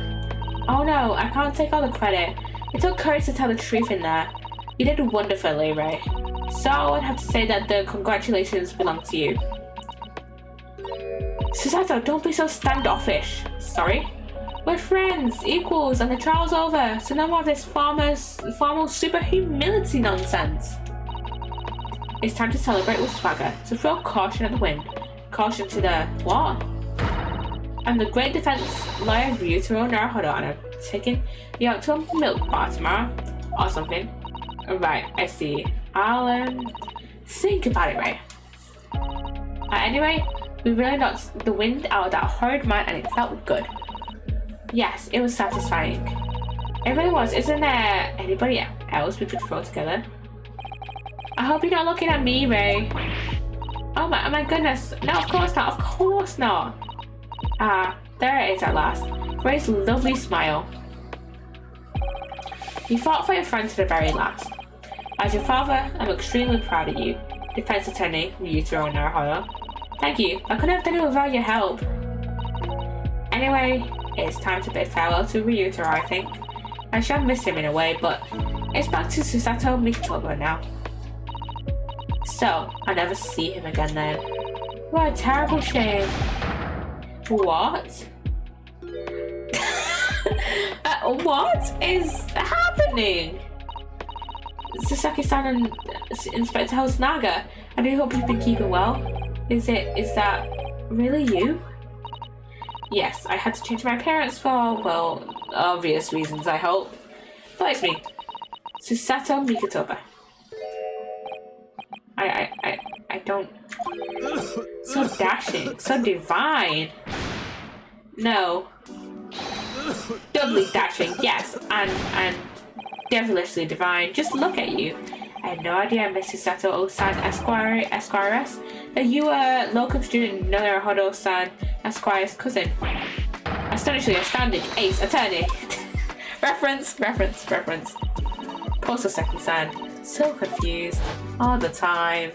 Oh no, I can't take all the credit. It took courage to tell the truth in there. You did wonderfully, Ray. So I would have to say that the congratulations belong to you. Psssttt, don't be so standoffish. Sorry? We're friends, equals, and the trial's over, so no more of this formal super humility nonsense. It's time to celebrate with swagger, to throw caution at the wind. Caution to the what? I'm the great defense lawyer Ryutaro Naruhodo, and I'm taking you out to a milk bar tomorrow, or something. Right, I see. I'll think about it, right? Anyway, we really knocked the wind out of that horrid man, and it felt good. Yes, it was satisfying. It really was. Isn't there anybody else we could throw together? I hope you're not looking at me, Ray. Oh my goodness. No, of course not. Of course not. Ah, there it is at last. Ray's lovely smile. You fought for your friend to the very last. As your father, I'm extremely proud of you. Defense attorney, Ryutaro Naruhodo. Thank you. I couldn't have done it without your help. Anyway, it's time to bid farewell to Ryutaro, I think. I shall miss him in a way, but it's back to Psssttt Mikotoba now. So, I'll never see him again then. What a terrible shame. What? What is happening? Sasaki-san and Inspector Hosonaga, I do hope you've been keeping well. Is that really you? Yes, I had to change my appearance for, well, obvious reasons, I hope. But it's me. Psssttt Mikotoba. I don't... So dashing, so divine. No. Doubly dashing, yes, and devilishly divine. Just look at you. I had no idea, Mrs. Sato-san Esquires, that you were locum student Naruhodo-san Esquire's cousin. Astonishingly astounding, ace, attorney. reference. Poor Sasaki-san. So confused. All the time.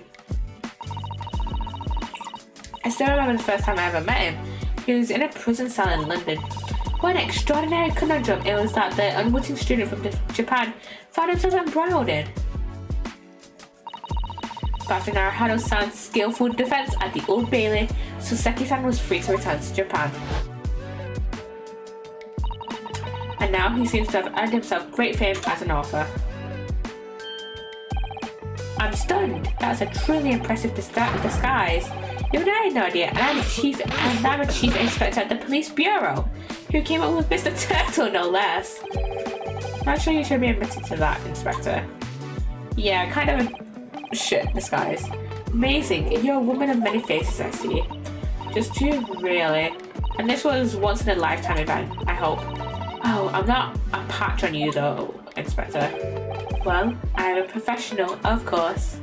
I still remember the first time I ever met him. He was in a prison cell in London. What an extraordinary conundrum it was that the unwitting student from Japan found himself embroiled in. But after Naruhodo-san's skillful defense at the Old Bailey, Sasaki-san was free to return to Japan. And now he seems to have earned himself great fame as an author. I'm stunned. That's a truly impressive disguise. Even I had no idea, and I'm a chief inspector at the police bureau, who came up with Mr. Turtle, no less. Not sure you should be admitted to that, Inspector. Yeah, kind of a shit disguise. Amazing. You're a woman of many faces, I see. Just two, really. And this was once in a lifetime event, I hope. Oh, I'm not a patch on you though, Inspector. Well, I'm a professional, of course.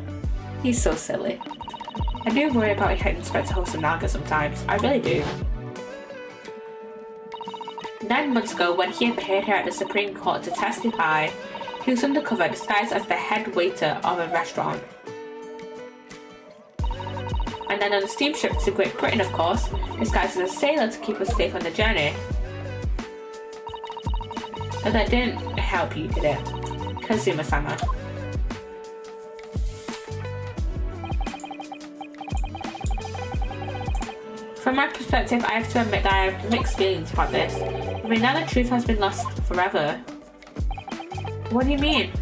He's so silly. I do worry about Inspector Hosonaga sometimes. I really do. 9 months ago, when he appeared here at the Supreme Court to testify, he was undercover disguised as the head waiter of a restaurant. And then on a steamship to Great Britain, of course, disguised as a sailor to keep us safe on the journey. But that didn't help you, did it? Kazuma-sama. From my perspective, I have to admit that I have mixed feelings about this. I mean, now the truth has been lost forever. What do you mean?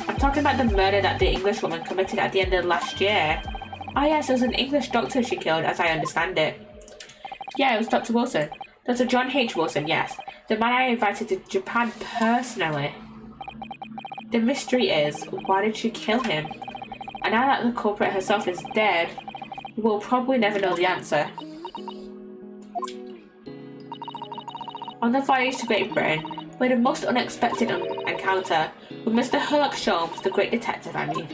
I'm talking about the murder that the English woman committed at the end of last year. Oh yes, it was an English doctor she killed, as I understand it. Yeah, it was Dr. Wilson. Dr. John H. Wilson, yes. The man I invited to Japan personally. The mystery is, why did she kill him? And now that the culprit herself is dead, we'll probably never know the answer. On the voyage to Great Britain, we had a most unexpected encounter with Mr. Sherlock Sholmes, the great detective, I mean.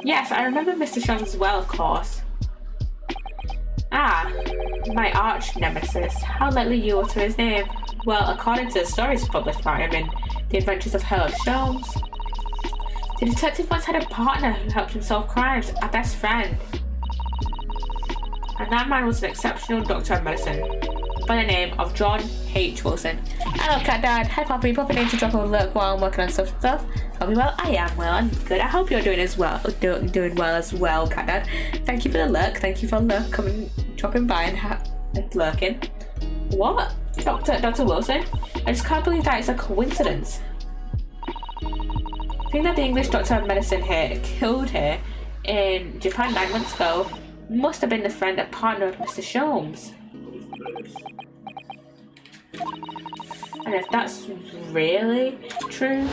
Yes, I remember Mr. Sholmes well, of course. Ah, my arch nemesis. How lightly you utter his name. Well, according to the stories published by him in The Adventures of Sherlock Sholmes, the detective once had a partner who helped him solve crimes, a best friend. And that man was an exceptional doctor of medicine by the name of John H. Wilson. Hello, Cat Dad. Hi, Poppy. Popping in to drop a look while I'm working on some stuff. Hope you well. I am well. I'm good. I hope you're doing as well. Doing well as well, Cat Dad. Thank you for the look. Thank you for dropping by and lurking. What? Dr. Wilson? I just can't believe that it's a coincidence. The thing that the English doctor of medicine here killed her in Japan 9 months ago must have been the friend and partner of Mr. Sholmes. And if that's really true,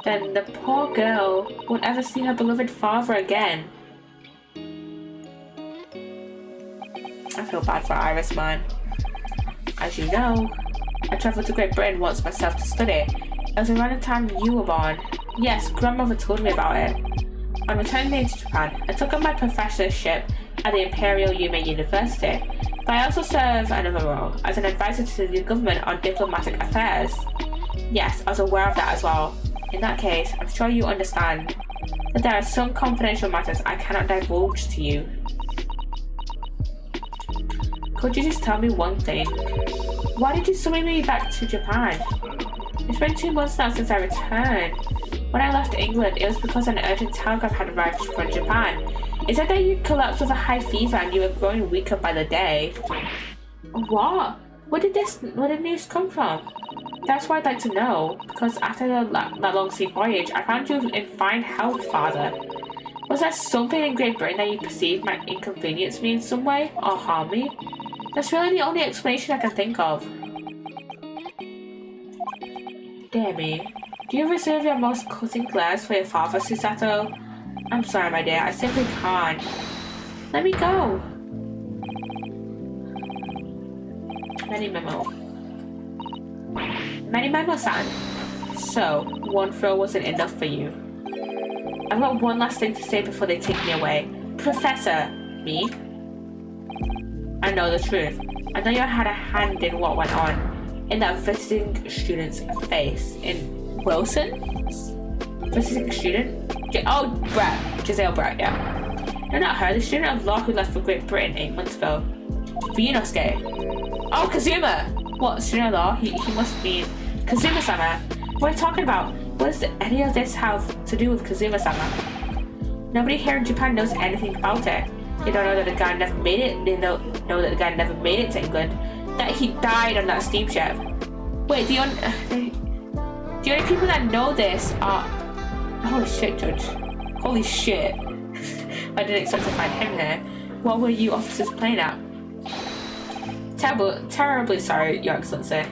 then the poor girl won't ever see her beloved father again. I feel bad for Iris, man. As you know, I travelled to Great Britain once myself to study. It was around the time you were born. Yes, grandmother told me about it. On returning to Japan, I took up my professorship at the Imperial Yume University, but I also serve another role as an advisor to the government on diplomatic affairs. Yes, I was aware of that as well. In that case, I'm sure you understand that there are some confidential matters I cannot divulge to you. Could you just tell me one thing? Why did you summon me back to Japan? It's been 2 months now since I returned. When I left England, it was because an urgent telegram had arrived from Japan. It said that you'd collapsed with a high fever and you were growing weaker by the day. What? Where did news come from? That's what I'd like to know, because after that long sea voyage, I found you in fine health, Father. Was there something in Great Britain that you perceived might inconvenience me in some way, or harm me? That's really the only explanation I can think of. Dear me, do you reserve your most cutting glares for your father, Psssttt? I'm sorry, my dear, I simply can't. Let me go. Many memo-san. So, one throw wasn't enough for you. I've got one last thing to say before they take me away. Professor, me? I know the truth. I know you had a hand in what went on in that visiting student's face. In Wilson's? Visiting student? Brett. Giselle Brett, yeah. No, not her. The student of law who left for Great Britain 8 months ago. Ryunosuke. Oh, Kazuma! What, student of law? He must mean Kazuma-sama. What are you talking about? What does any of this have to do with Kazuma-sama? Nobody here in Japan knows anything about it. They don't know that the guy never made it. They know that the guy never made it to England. That he died on that steamship. Wait, the only people that know this are... Holy shit, Judge. Holy shit. I didn't expect to find him here. What were you officers playing at? Terribly sorry, Your Excellency.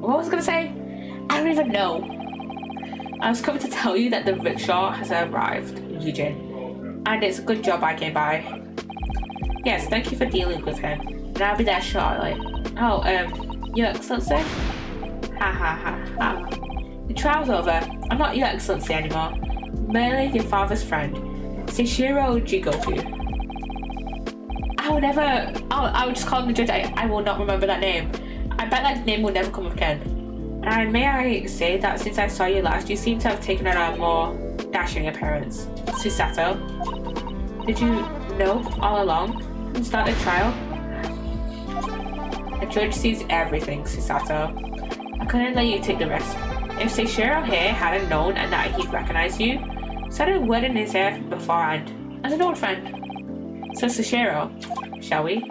What was I gonna say? I don't even know. I was coming to tell you that the rickshaw has arrived, Eugene. And it's a good job I came by. Yes, thank you for dealing with him. And I'll be there shortly. Oh, Your Excellency? Ha ha ha ha. The trial's over. I'm not Your Excellency anymore. Merely your father's friend, Seishiro Jigoku. I would just call him the judge. I will not remember that name. I bet that name will never come up again. And may I say that since I saw you last, you seem to have taken on a more dashing appearance. Psssttt, did you know all along and start the trial? A judge sees everything, Psssttt. I couldn't let you take the risk. If Seishiro here hadn't known and that he'd recognize you, so I had a word in his ear beforehand, as an old friend. So Seishiro, shall we?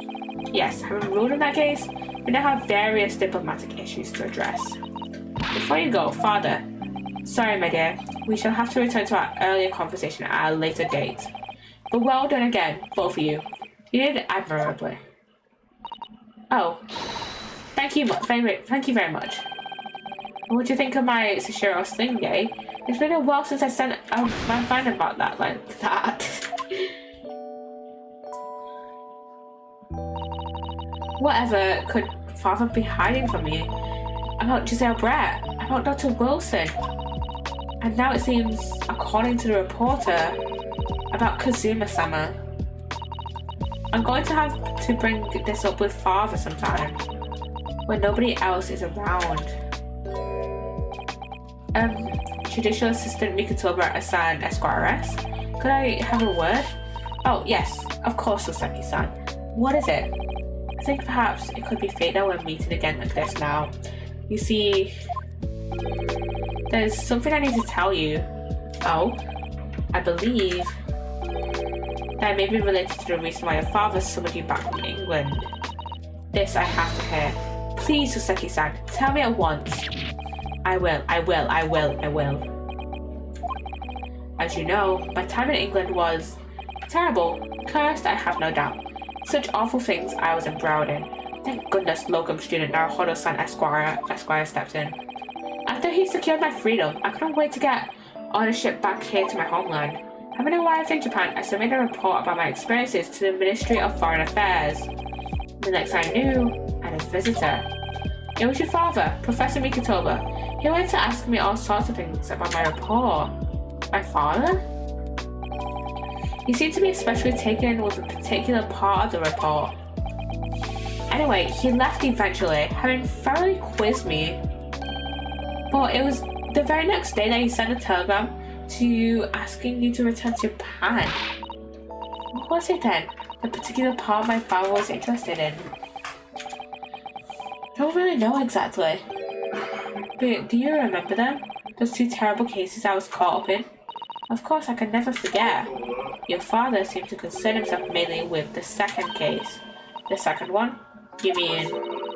Yes, having ruled in that case, we now have various diplomatic issues to address. Before you go, Father, sorry my dear, we shall have to return to our earlier conversation at a later date. But well done again, both of you. You did admirably. Oh, thank you very much. What do you think of my Seishiro sling, eh? It's been a while since I sent my friend about that like that. Whatever could Father be hiding from you? About Giselle Brett? About Dr. Wilson? And now it seems, according to the reporter, about Kazuma-sama. I'm going to have to bring this up with Father sometime, when nobody else is around. Judicial Assistant Mikotoba assigned Esquires. Could I have a word? Oh, yes, of course, Soseki-san. What is it? I think perhaps it could be fate that we're meeting again like this now. You see, there's something I need to tell you. Oh, I believe that may be related to the reason why your father summoned you back from England. This I have to hear. Please, Soseki-san, tell me at once. I will. As you know, my time in England was terrible, cursed, I have no doubt. Such awful things I was embroiled in. Thank goodness locum student Naruhodo-san Esquire stepped in. After he secured my freedom, I couldn't wait to get on a ship back here to my homeland. Having arrived in Japan, I submitted a report about my experiences to the Ministry of Foreign Affairs. The next I knew, I had a visitor. It was your father, Professor Mikotoba. He wanted to ask me all sorts of things about my report. My father? He seemed to be especially taken with a particular part of the report. Anyway, he left eventually, having thoroughly quizzed me. But it was the very next day that he sent a telegram to you asking you to return to Japan. What was it then? The particular part my father was interested in? I don't really know exactly. But do you remember them? Those two terrible cases I was caught up in? Of course, I can never forget. Your father seemed to concern himself mainly with the second case. The second one? You mean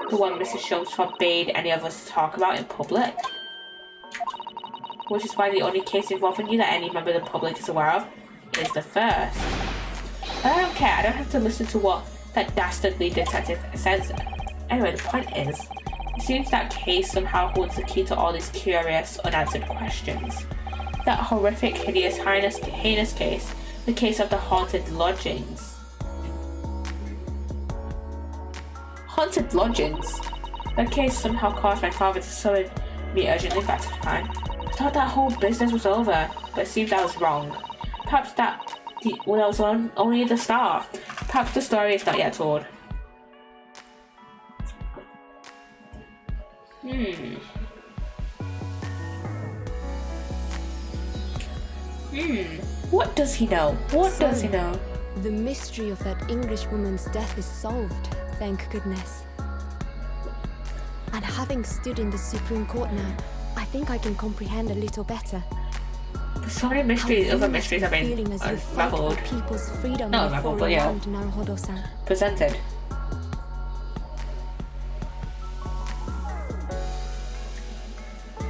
the one Mrs. Schultz forbade any of us to talk about in public? Which is why the only case involving you that any member of the public is aware of is the first. But I don't care, I don't have to listen to what that dastardly detective says. Anyway, the point is, it seems that case somehow holds the key to all these curious, unanswered questions. That horrific, hideous, heinous case, the case of the haunted lodgings. Haunted lodgings? That case somehow caused my father to summon me urgently back to Japan. I thought that whole business was over, but it seems I was wrong. Perhaps that was only the start. Perhaps the story is not yet told. What does he know? What does he know? The mystery of that English woman's death is solved, thank goodness. And having stood in the Supreme Court now, I think I can comprehend a little better. There's so many mysteries, other mysteries have been unraveled. People's freedom Not unraveled, but yeah. Presented.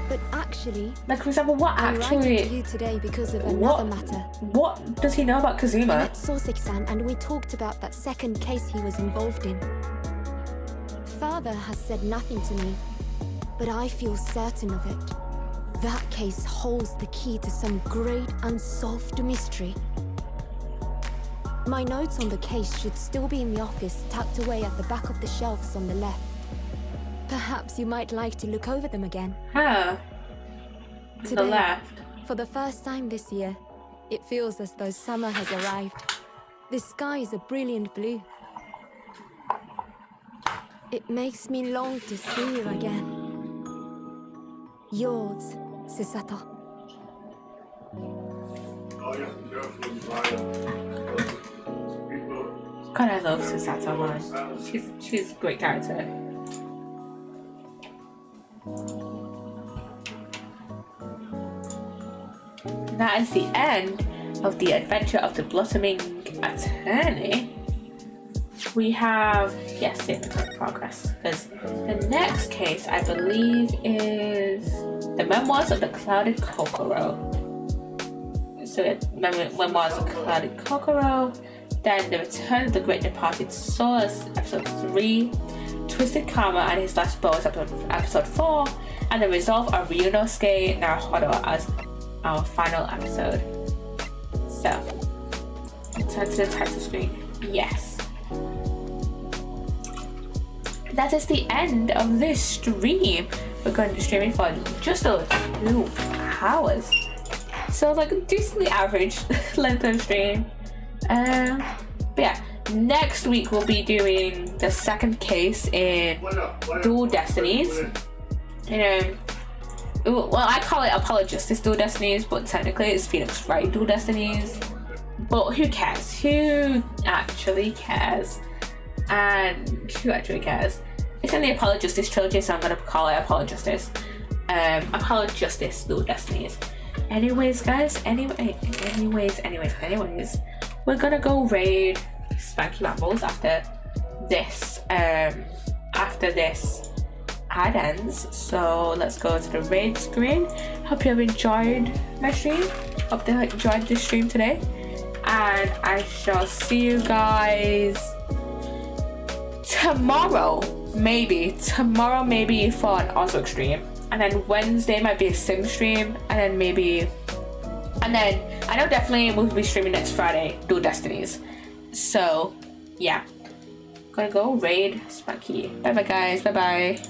But actually, like for example, what I'm actually? writing to you today because of another matter. What does he know about I Kazuma? met Soseki-san and we talked about that second case he was involved in. Father has said nothing to me, but I feel certain of it. That case holds the key to some great unsolved mystery. My notes on the case should still be in the office, tucked away at the back of the shelves on the left. Perhaps you might like to look over them again. Huh. To Today, the left. For the first time this year, it feels as though summer has arrived. The sky is a brilliant blue. It makes me long to see you again. Yours, Psssttt. God, I love Psssttt, man. She's a great character. that is the end of the adventure of the blossoming attorney. We have, yes, in progress, because the next case I believe is the memoirs of the clouded Kokoro. So memoirs of clouded Kokoro, then the return of the great departed Source, episode 3, Twisted Karma and his last boss, episode 4, and the resolve of Ryunosuke Naruhodo as our final episode. So, turn to the title screen. Yes. That is the end of this stream. We're going to be streaming for just over 2 hours. So like a decently average length of stream. But yeah, next week we'll be doing the second case in Dual Destinies. Well, I call it Apollo Justice Dual Destinies, but technically it's Phoenix Wright Dual Destinies. But who cares? Who actually cares? And who actually cares? It's in the Apollo Justice trilogy, so I'm gonna call it Apollo Justice. Apollo Justice Dual Destinies. Anyways, guys, anyways, we're gonna go raid Spanky Rambles after this ad ends. So let's go to the raid screen. Hope you have enjoyed my stream. Hope you enjoyed this stream today. And I shall see you guys tomorrow maybe for an Oswick stream. And then Wednesday might be a sim stream, and then I know definitely we'll be streaming next Friday, Dual Destinies. So yeah, gonna go raid Spanky. Bye bye guys, bye bye.